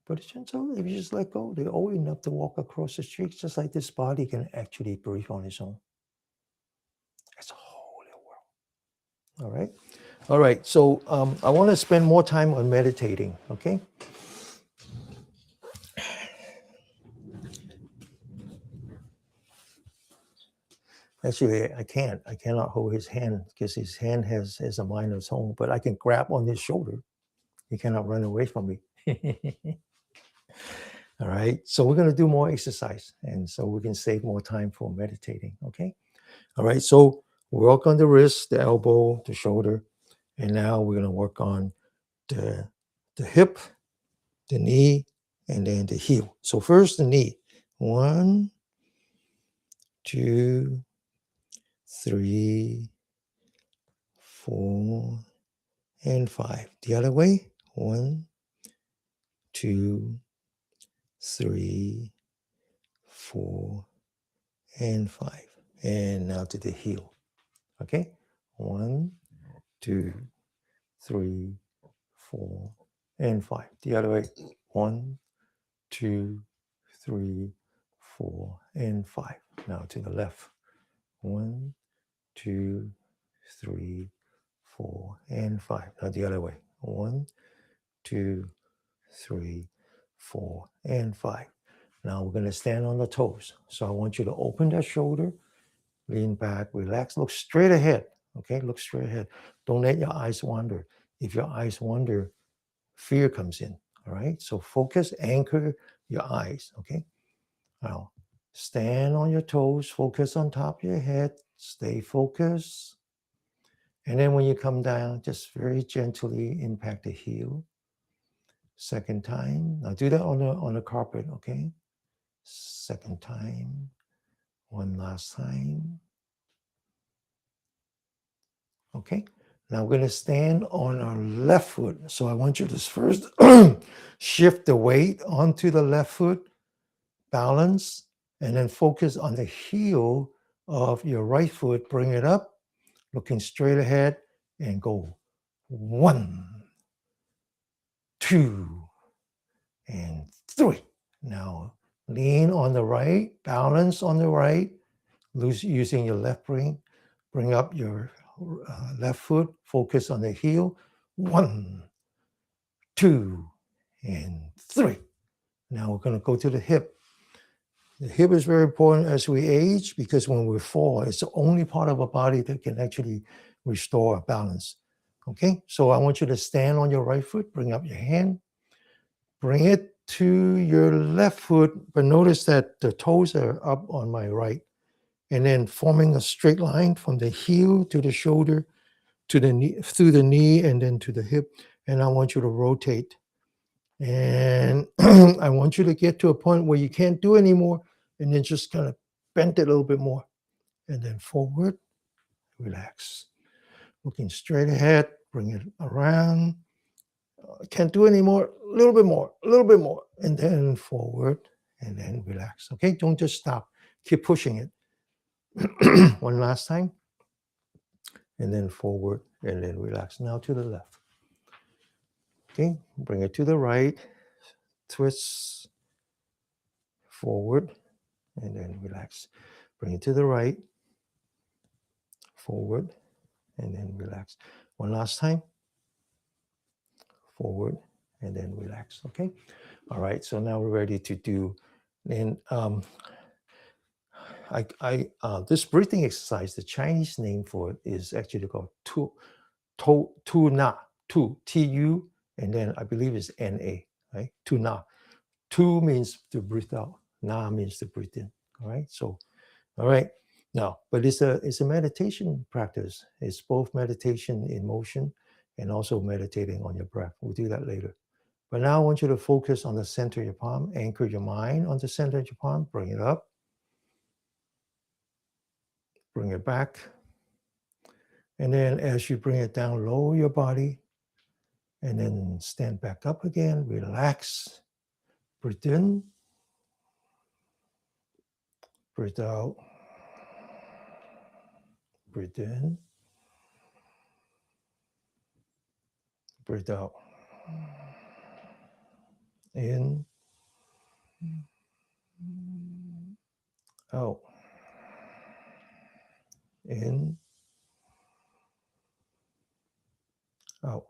But it turns out if you just let go, they're old enough to walk across the street, just like this body can actually breathe on its own. It's a whole new world. All right. All right. So I want to spend more time on meditating. Okay. Actually, I can't. I cannot hold his hand because his hand has a mind of its own. But I can grab on his shoulder. He cannot run away from me. All right. So we're going to do more exercise, and so we can save more time for meditating. Okay. All right. So work on the wrist, the elbow, the shoulder, and now we're going to work on the hip, the knee, and then the heel. So first the knee. 1, 2, 3, 4, and 5. The other way. 1, 2, 3, 4, and 5. And now to the heel. Okay. 1, 2, 3, 4, and 5. The other way. 1, 2, 3, 4, and 5. Now to the left. 1, 2, 3, 4, and 5. Now the other way. 1, 2, 3, 4, and 5. Now we're going to stand on the toes. So I want you to open that shoulder, lean back, relax, look straight ahead. Okay, look straight ahead. Don't let your eyes wander. If your eyes wander, fear comes in. All right, so focus, anchor your eyes. Okay, now stand on your toes, focus on top of your head, stay focused. And then when you come down, just very gently impact the heel. Second time. Now do that on the carpet, okay? Second time. One last time. Okay. Now we're going to stand on our left foot. So I want you to first shift the weight onto the left foot, balance, and then focus on the heel of your right foot. Bring it up, looking straight ahead, and go 1, 2, and 3. Now lean on the right, balance on the right, using your left brain. Bring up your left foot, focus on the heel. 1, 2, and 3. Now we're going to go to the hip. The hip is very important as we age because when we fall, it's the only part of our body that can actually restore balance. Okay, so I want you to stand on your right foot, bring up your hand, bring it to your left foot, but notice that the toes are up on my right. And then forming a straight line from the heel to the shoulder, to the knee, through the knee, and then to the hip. And I want you to rotate. And I want you to get to a point where you can't do anymore, and then just kind of bend it a little bit more. And then forward, relax. Looking straight ahead, bring it around. Can't do anymore, a little bit more, a little bit more. And then forward, and then relax. Okay, don't just stop. Keep pushing it. One last time. And then forward, and then relax. Now to the left. Okay, bring it to the right. Twist forward, and then relax. Bring it to the right. Forward, and then relax. One last time. Forward, and then relax. Okay. All right. So now we're ready to do. And this breathing exercise, the Chinese name for it is actually called Tu Na. Tu, and then I believe it's Na, right? Tu Na. Tu means to breathe out. Na means to breathe in. All right. So, all right. Now, but it's a meditation practice. It's both meditation in motion and also meditating on your breath. We'll do that later. But now I want you to focus on the center of your palm. Anchor your mind on the center of your palm. Bring it up. Bring it back. And then as you bring it down, lower your body. And then stand back up again. Relax. Breathe in. Breathe out. Breathe in. Breathe out. In. Out. In. Out.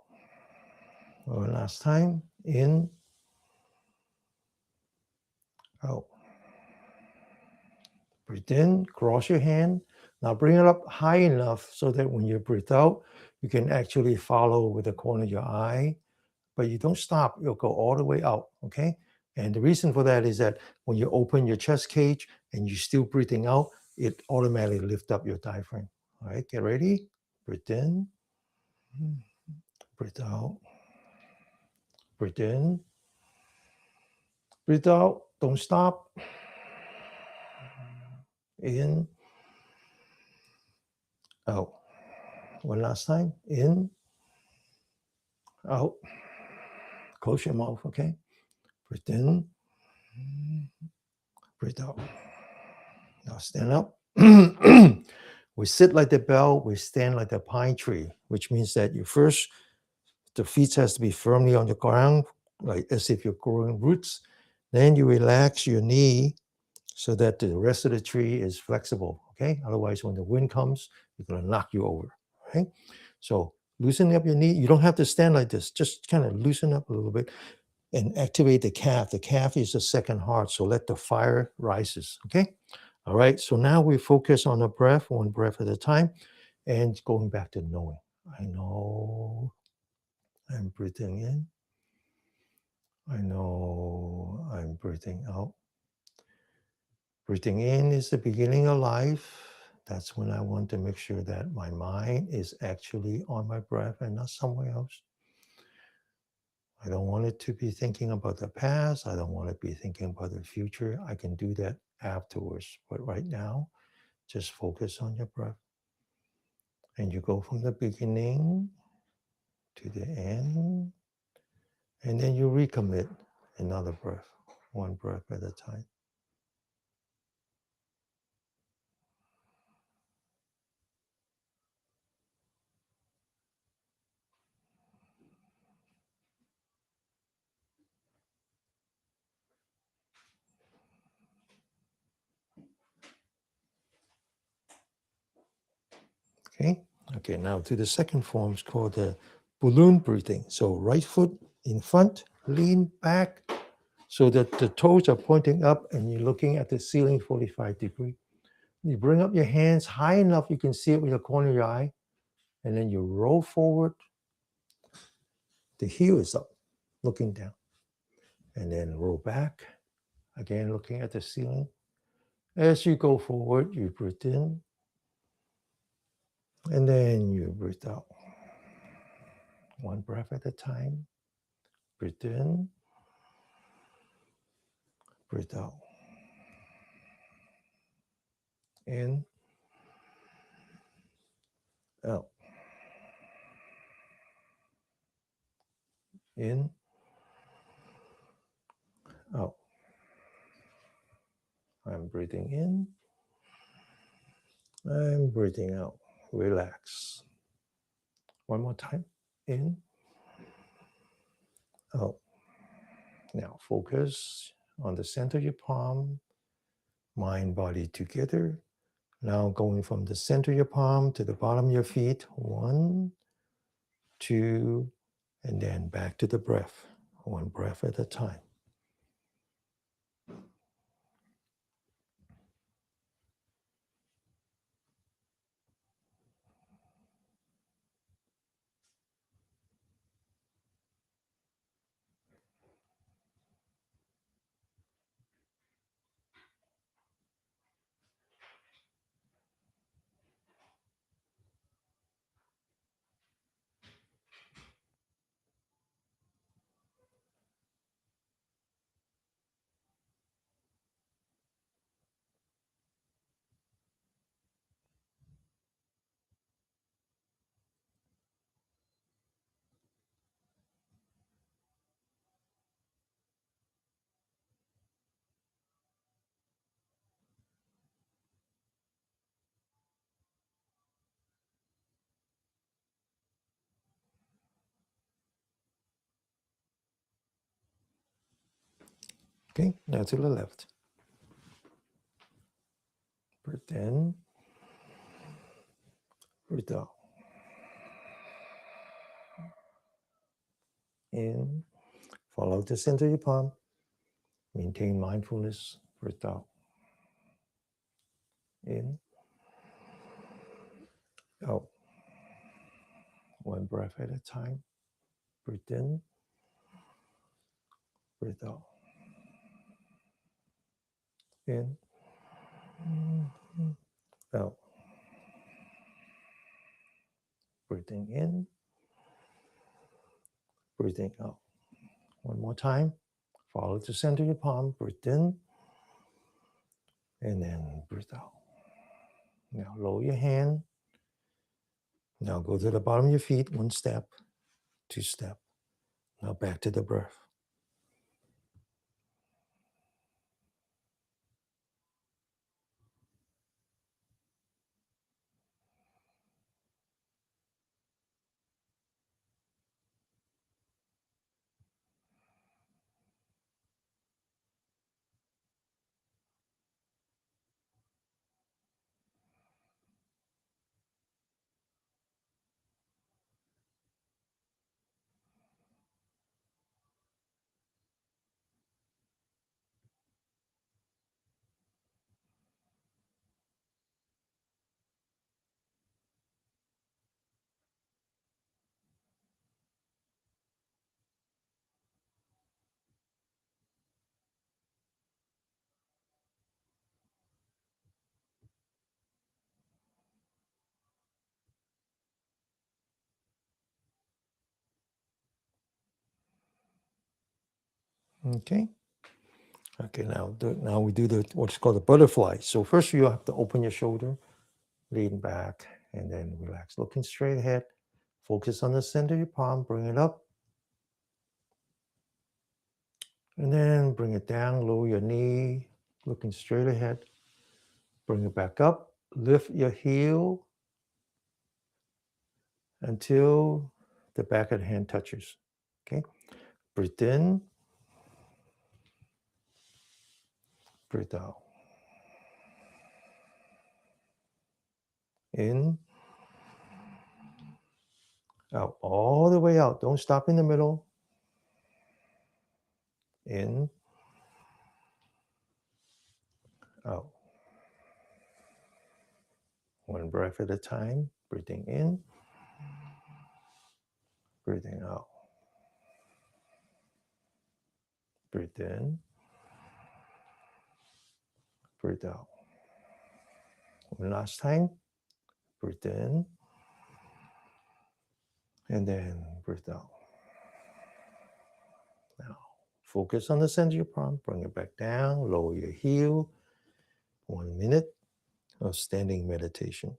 One last time. In. Out. Breathe in. Cross your hand. Now bring it up high enough so that when you breathe out, you can actually follow with the corner of your eye. But you don't stop. You'll go all the way out. Okay. And the reason for that is that when you open your chest cage and you're still breathing out, it automatically lifts up your diaphragm. All right, get ready. Breathe in. Breathe out. Breathe in. Breathe out. Don't stop. In. Out. One last time. In. Out. Close your mouth, okay? Breathe in. Breathe out. Now stand up. We sit like the bell, we stand like the pine tree, which means that the feet has to be firmly on the ground, like as if you're growing roots. Then you relax your knee so that the rest of the tree is flexible, okay? Otherwise, when the wind comes, it's gonna knock you over, right? So loosen up your knee. You don't have to stand like this. Just kind of loosen up a little bit and activate the calf. The calf is the second heart, so let the fire rises, okay? All right, so now we focus on the breath, one breath at a time, and going back to knowing. I know I'm breathing in. I know I'm breathing out. Breathing in is the beginning of life. That's when I want to make sure that my mind is actually on my breath and not somewhere else. I don't want it to be thinking about the past. I don't want it to be thinking about the future. I can do that afterwards. But right now, just focus on your breath. And you go from the beginning to the end. And then you recommit another breath, one breath at a time. Okay. Okay, now to the second form, it's called the balloon breathing. So right foot in front, lean back so that the toes are pointing up and you're looking at the ceiling 45 degrees. You bring up your hands high enough you can see it with the corner of your eye, and then you roll forward. The heel is up, looking down. And then roll back, again looking at the ceiling. As you go forward, you breathe in, and then you breathe out. One breath at a time. Breathe in, breathe out. In, out. In, out. I'm breathing in. I'm breathing out. Relax. One more time. In, out. Now focus on the center of your palm, mind, body together. Now going from the center of your palm to the bottom of your feet. 1, 2, and then back to the breath. One breath at a time. Okay, now to the left. Breathe in, breathe out. In, follow the center of your palm. Maintain mindfulness, breathe out. In, out. One breath at a time. Breathe in, breathe out. In, out. Breathing in, breathing out. One more time. Follow the center of your palm. Breathe in, and then breathe out. Now lower your hand. Now go to the bottom of your feet. 1 step, 2 step. Now back to the breath. Okay. Okay, now we do what's called the butterfly. So first you have to open your shoulder, lean back, and then relax. Looking straight ahead. Focus on the center of your palm. Bring it up. And then bring it down. Lower your knee. Looking straight ahead. Bring it back up. Lift your heel until the back of the hand touches. Okay. Breathe in. Breathe out. In. Out. All the way out. Don't stop in the middle. In. Out. One breath at a time. Breathing in. Breathing out. Breathe in. Breathe out. One last time. Breathe in. And then breathe out. Now, focus on the center of your palm. Bring it back down. Lower your heel. 1 minute of standing meditation.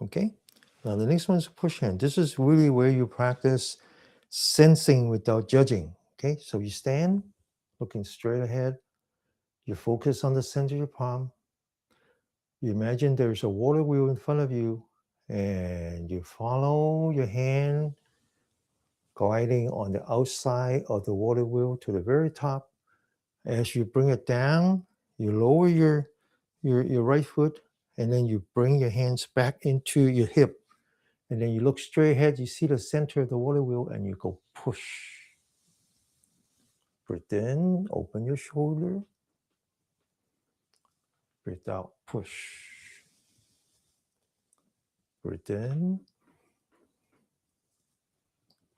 Okay. Now the next one is push hand. This is really where you practice sensing without judging. Okay. So you stand looking straight ahead. You focus on the center of your palm. You imagine there's a water wheel in front of you, and you follow your hand gliding on the outside of the water wheel to the very top. As you bring it down, you lower your right foot, and then you bring your hands back into your hip. And then you look straight ahead, you see the center of the water wheel, and you go push. Breathe in, open your shoulder. Breathe out, push. Breathe in.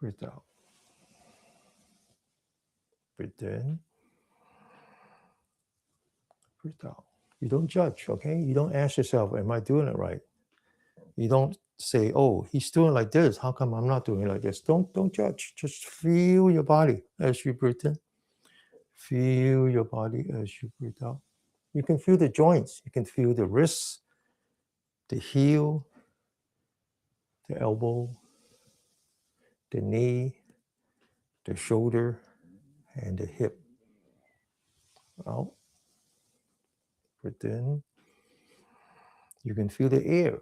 Breathe out. Breathe in. Breathe out. You don't judge, okay? You don't ask yourself, am I doing it right? You don't say, oh, he's doing like this. How come I'm not doing it like this? Don't judge. Just feel your body as you breathe in. Feel your body as you breathe out. You can feel the joints. You can feel the wrists, the heel, the elbow, the knee, the shoulder, and the hip. Out. Breathe in. You can feel the air.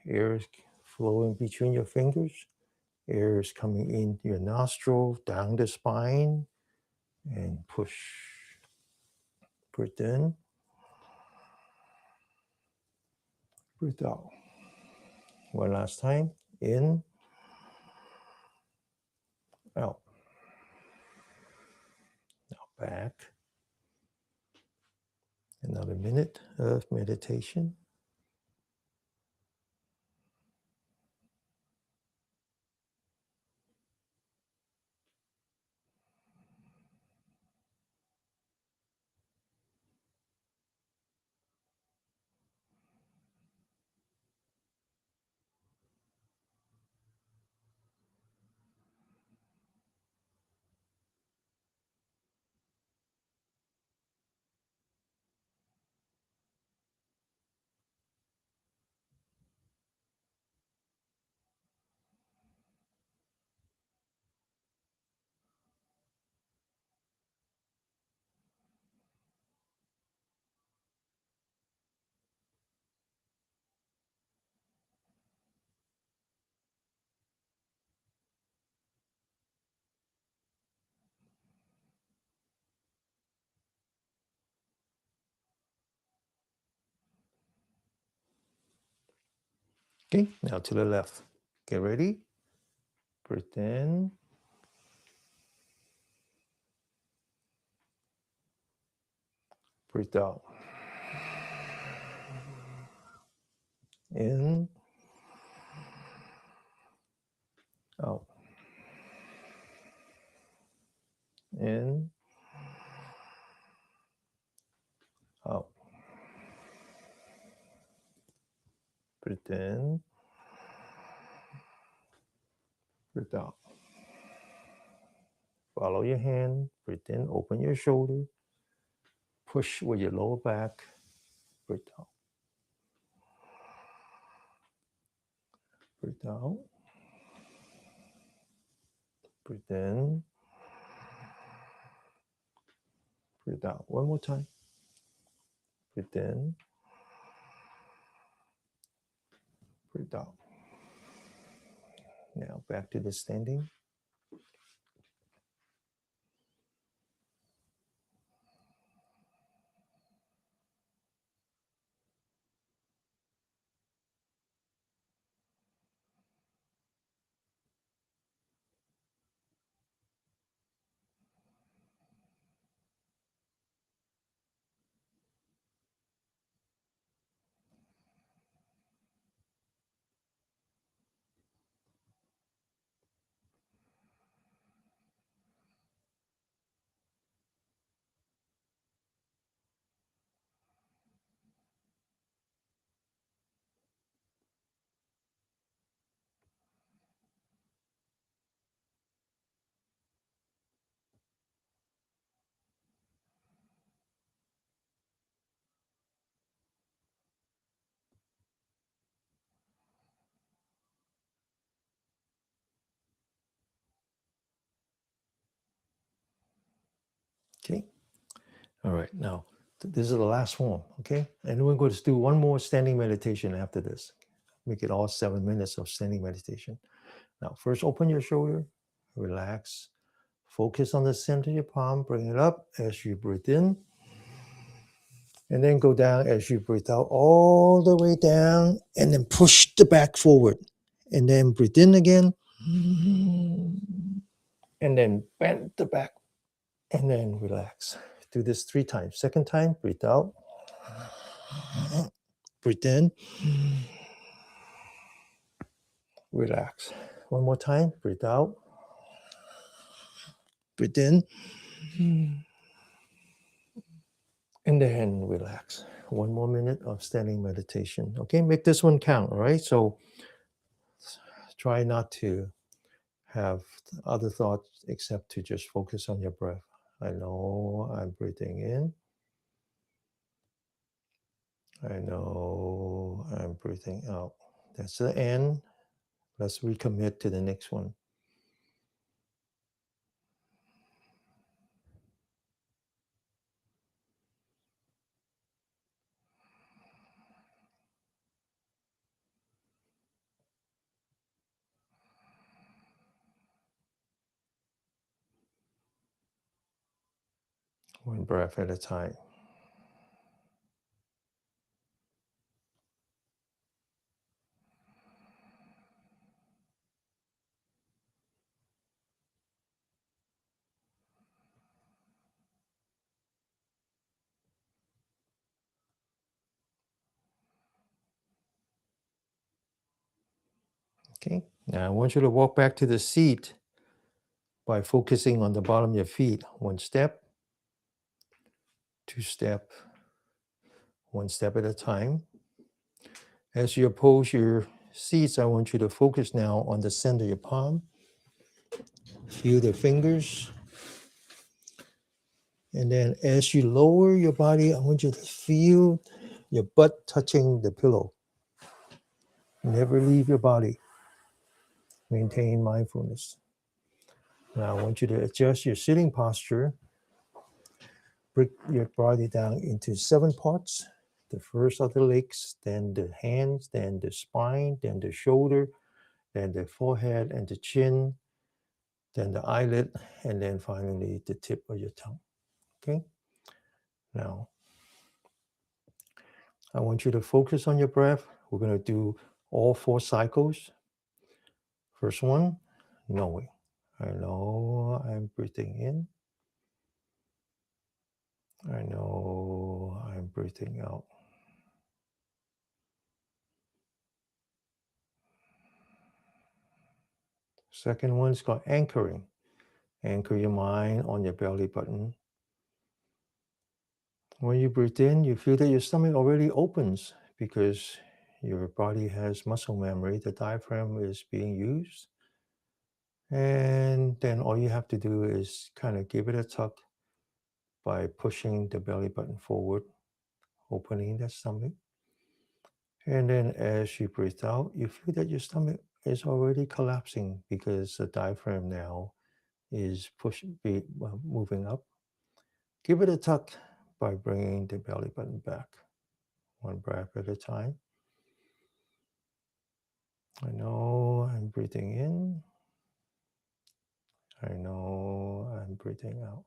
Air is flowing between your fingers. Air is coming in your nostril, down the spine, and push. Breathe in. Breathe out. One last time. In. Out. Now back. Another minute of meditation. Okay, now to the left. Get ready. Breathe in. Breathe out. In. Out. In. Out. Breathe in. Breathe out. Follow your hand. Breathe in. Open your shoulder. Push with your lower back. Breathe out. Breathe out. Breathe in. Breathe out. One more time. Breathe in. Breathe out. Now back to the standing. Okay. All right. Now, this is the last form. Okay. And we're going to do one more standing meditation after this. Make it all 7 minutes of standing meditation. Now, first open your shoulder. Relax. Focus on the center of your palm. Bring it up as you breathe in. And then go down as you breathe out all the way down. And then push the back forward. And then breathe in again. And then bend the back. And then relax. Do this 3 times. Second time, breathe out. Breathe in. Relax. One more time. Breathe out. Breathe in. And then relax. 1 more minute of standing meditation. Okay, make this one count. All right. So try not to have other thoughts except to just focus on your breath. I know I'm breathing in. I know I'm breathing out. That's the end. Let's recommit to the next one. One breath at a time. Okay, now I want you to walk back to the seat by focusing on the bottom of your feet. 1 step, 2 step, 1 step at a time. As you approach your seats, I want you to focus now on the center of your palm. Feel the fingers. And then as you lower your body, I want you to feel your butt touching the pillow. Never leave your body. Maintain mindfulness. Now I want you to adjust your sitting posture. Break your body down into 7 parts. The first are the legs, then the hands, then the spine, then the shoulder, then the forehead and the chin, then the eyelid, and then finally the tip of your tongue. Okay? Now, I want you to focus on your breath. We're going to do all 4 cycles. First one, knowing. I know I'm breathing in. I know I'm breathing out. Second one is called anchoring. Anchor your mind on your belly button. When you breathe in, you feel that your stomach already opens because your body has muscle memory. The diaphragm is being used. And then all you have to do is kind of give it a tuck by pushing the belly button forward, opening the stomach. And then as you breathe out, you feel that your stomach is already collapsing because the diaphragm now is moving up. Give it a tuck by bringing the belly button back. One breath at a time. I know I'm breathing in. I know I'm breathing out.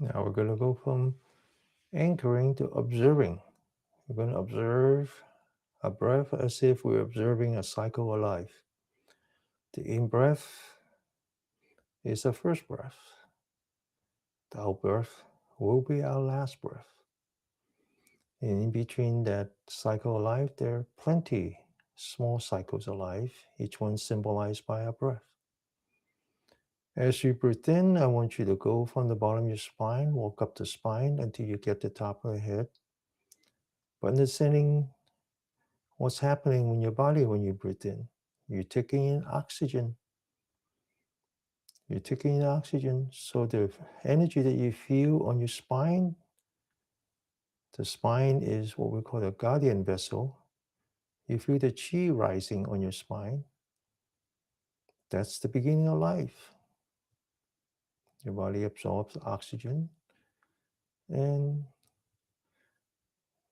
Now we're going to go from anchoring to observing. We're going to observe a breath as if we're observing a cycle of life. The in-breath is the first breath. The out-breath will be our last breath. And in between that cycle of life, there are plenty small cycles of life, each one symbolized by a breath. As you breathe in, I want you to go from the bottom of your spine, walk up the spine until you get to the top of the head. But understanding what's happening in your body when you breathe in. You're taking in oxygen. You're taking in oxygen. So the energy that you feel on your spine, the spine is what we call the guardian vessel. You feel the chi rising on your spine. That's the beginning of life. Your body absorbs oxygen, and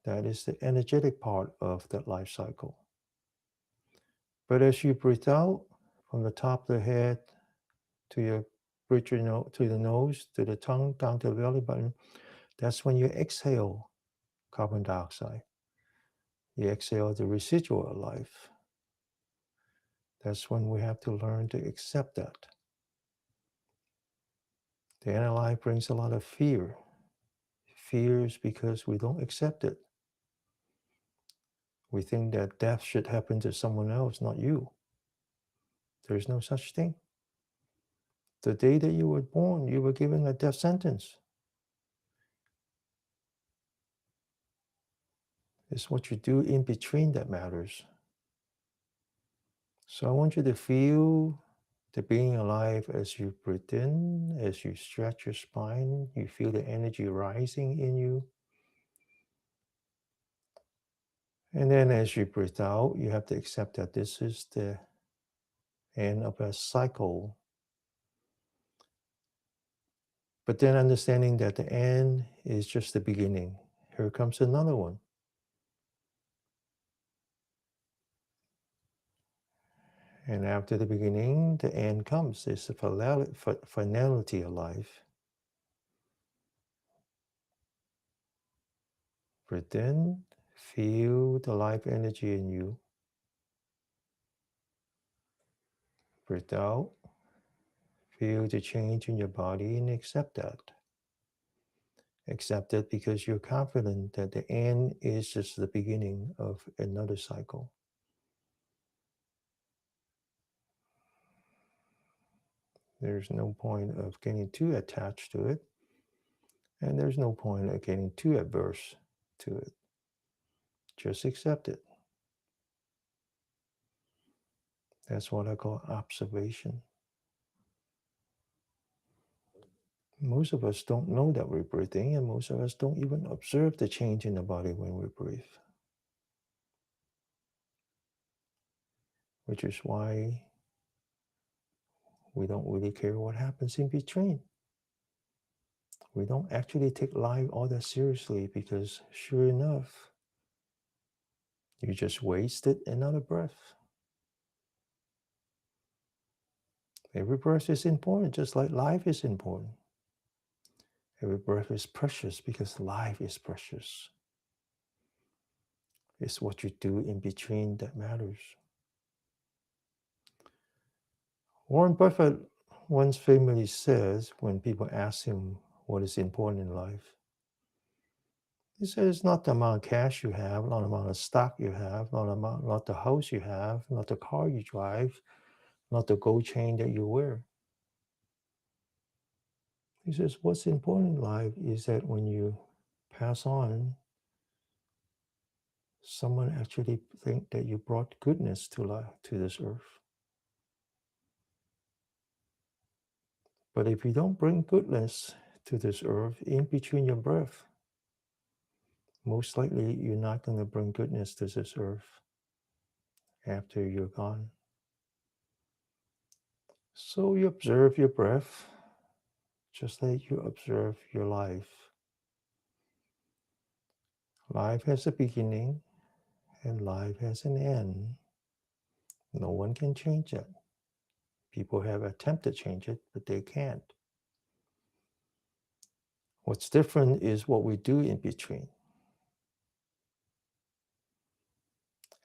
that is the energetic part of that life cycle. But as you breathe out from the top of the head to your bridge to the nose, to the tongue, down to the belly button, that's when you exhale carbon dioxide. You exhale the residual of life. That's when we have to learn to accept that. The inner life brings a lot of fear. Fear is because we don't accept it. We think that death should happen to someone else, not you. There's no such thing. The day that you were born, you were given a death sentence. It's what you do in between that matters. So I want you to feel the being alive as you breathe in, as you stretch your spine, you feel the energy rising in you. And then as you breathe out, you have to accept that this is the end of a cycle. But then understanding that the end is just the beginning. Here comes another one. And after the beginning, the end comes. It's the finality of life. Breathe in, feel the life energy in you. Breathe out, feel the change in your body and accept that. Accept it because you're confident that the end is just the beginning of another cycle. There's no point of getting too attached to it, and there's no point of getting too adverse to it. Just accept it. That's what I call observation. Most of us don't know that we're breathing, and most of us don't even observe the change in the body when we breathe. Which is why we don't really care what happens in between. We don't actually take life all that seriously because sure enough, you just wasted another breath. Every breath is important, just like life is important. Every breath is precious because life is precious. It's what you do in between that matters. Warren Buffett once famously says when people ask him what is important in life, he says it's not the amount of cash you have, not the amount of stock you have, not the house you have, not the car you drive, not the gold chain that you wear. He says what's important in life is that when you pass on, someone actually think that you brought goodness to life, to this earth. But if you don't bring goodness to this earth in between your breath, most likely you're not going to bring goodness to this earth after you're gone. So you observe your breath just like you observe your life. Life has a beginning and life has an end. No one can change it. People have attempted to change it, but they can't. What's different is what we do in between.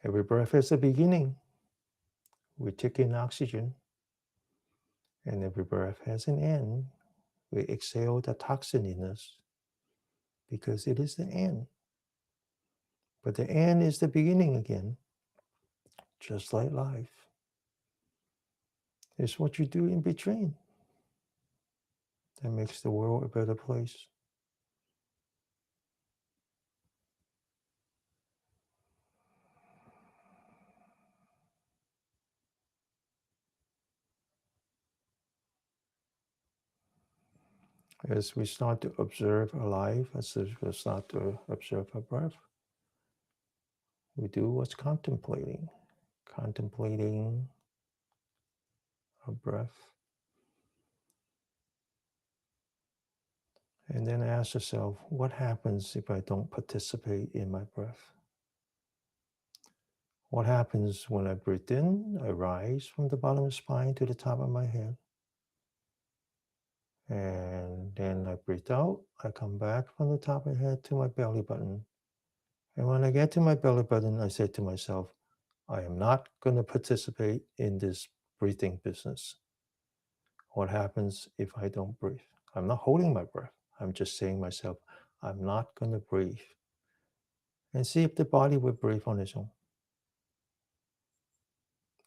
Every breath has a beginning. We take in oxygen, and every breath has an end. We exhale the toxin in us because it is the end. But the end is the beginning again, just like life. It's what you do in between that makes the world a better place. As we start to observe our life, as we start to observe our breath, we do what's contemplating our breath. And then ask yourself, what happens if I don't participate in my breath? What happens when I breathe in? I rise from the bottom of the spine to the top of my head. And then I breathe out. I come back from the top of the head to my belly button. And when I get to my belly button, I say to myself, I am not going to participate in this breathing business. What happens if I don't breathe? I'm not holding my breath. I'm just saying to myself, I'm not going to breathe. And see if the body will breathe on its own.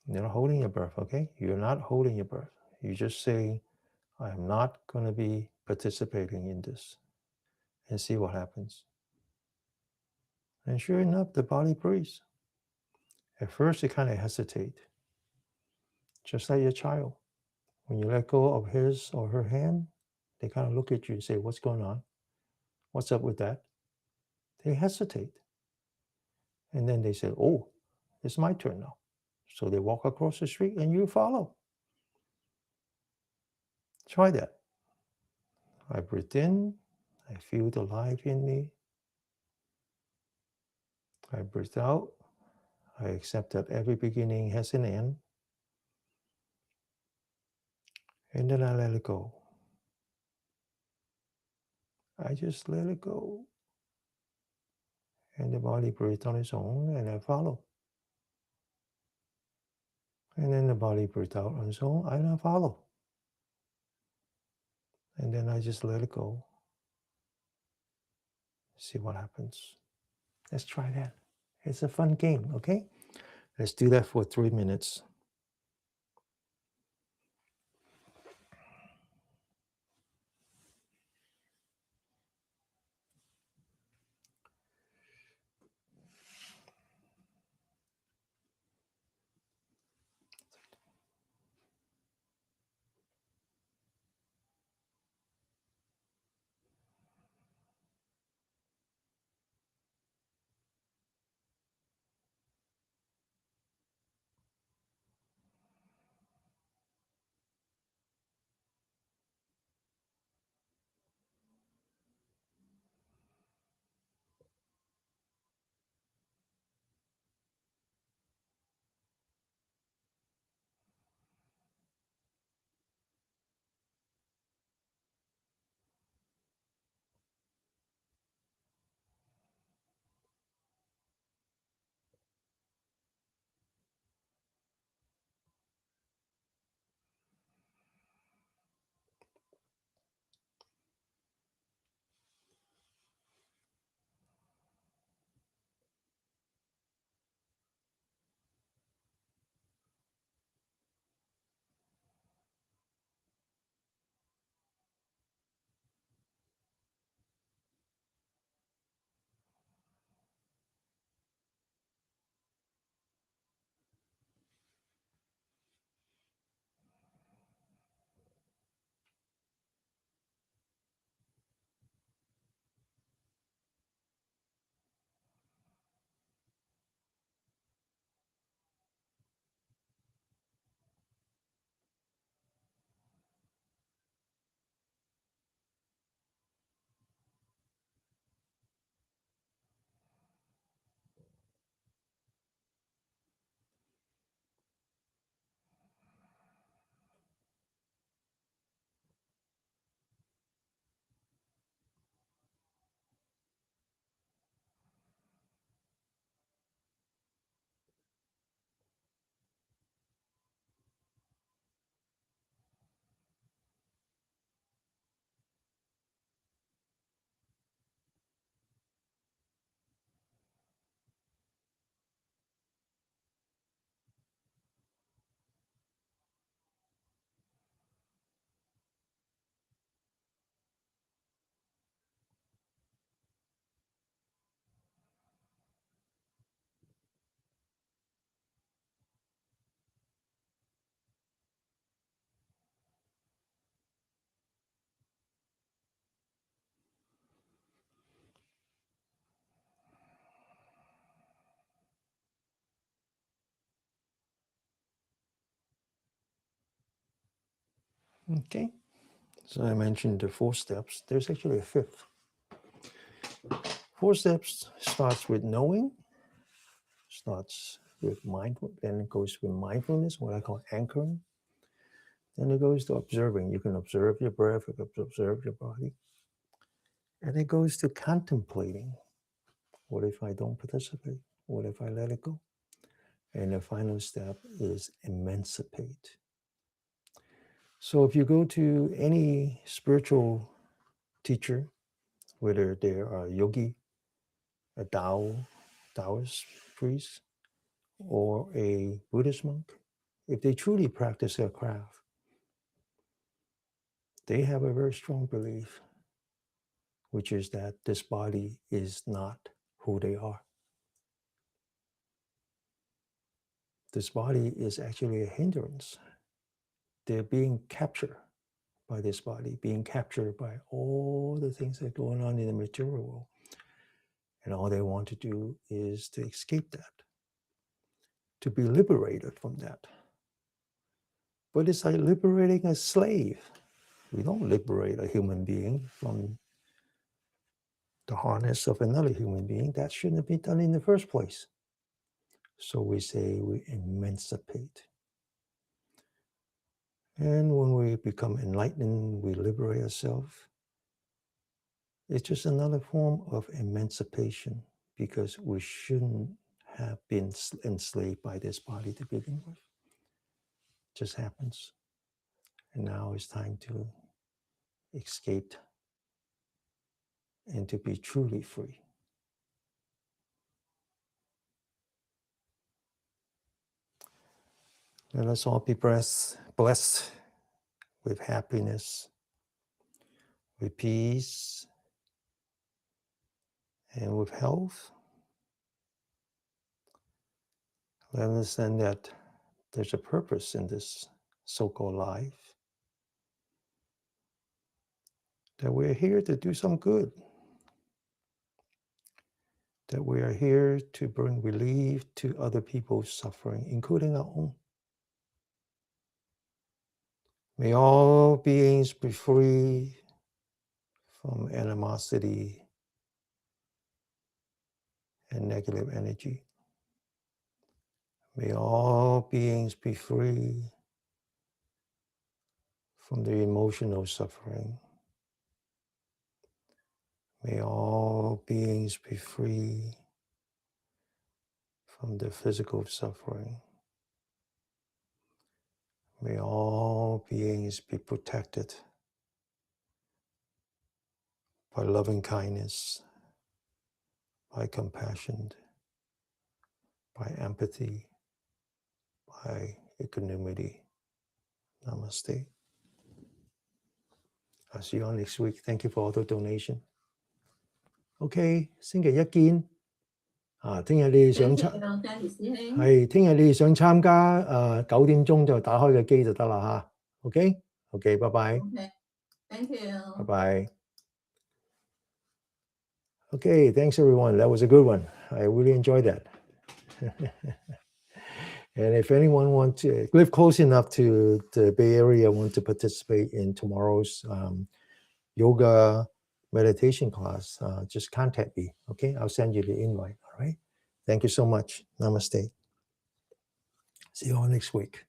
You're not holding your breath, okay? You're not holding your breath. You just say, I'm not going to be participating in this. And see what happens. And sure enough, the body breathes. At first, it kind of hesitates. Just like your child. When you let go of his or her hand, they kind of look at you and say, what's going on? What's up with that? They hesitate. And then they said, oh, it's my turn now. So they walk across the street and you follow. Try that. I breathe in, I feel the life in me. I breathe out, I accept that every beginning has an end. And then I let it go. I just let it go. And the body breathes on its own, and I follow. And then the body breathes out on its own, and I follow. And then I just let it go. See what happens. Let's try that. It's a fun game, okay? Let's do that for 3 minutes. Okay. So I mentioned the 4 steps. There's actually a 5th. 4 steps starts with knowing, starts with mindful, then it goes with mindfulness, what I call anchoring. Then it goes to observing. You can observe your breath, you can observe your body. And it goes to contemplating. What if I don't participate? What if I let it go? And the final step is emancipate. So if you go to any spiritual teacher, whether they are a yogi, a Taoist priest, or a Buddhist monk, if they truly practice their craft, they have a very strong belief, which is that this body is not who they are. This body is actually a hindrance. They're being captured by this body, being captured by all the things that are going on in the material world. And all they want to do is to escape that, to be liberated from that. But it's like liberating a slave. We don't liberate a human being from the harness of another human being. That shouldn't be done in the first place. So we say we emancipate. And when we become enlightened, we liberate ourselves. It's just another form of emancipation, because we shouldn't have been enslaved by this body to begin with. It just happens. And now it's time to escape and to be truly free. Let us all be blessed with happiness, with peace, and with health. Let us understand that there's a purpose in this so-called life, that we're here to do some good, that we are here to bring relief to other people's suffering, including our own. May all beings be free from animosity and negative energy. May all beings be free from the emotional suffering. May all beings be free from the physical suffering. May all beings be protected by loving kindness, by compassion, by empathy, by equanimity. Namaste. I'll see you all next week. Thank you for all the donation. OK， 星期一見。聽日你哋想聽日你哋想參加9點鐘就打開個機就得啦嚇。OK，拜拜。Thank you. Bye bye. Okay, thanks everyone. That was a good one. I really enjoyed that. And if anyone wants to live close enough to the Bay Area, want to participate in tomorrow's yoga meditation class, just contact me. Okay, I'll send you the invite. All right. Thank you so much. Namaste. See you all next week.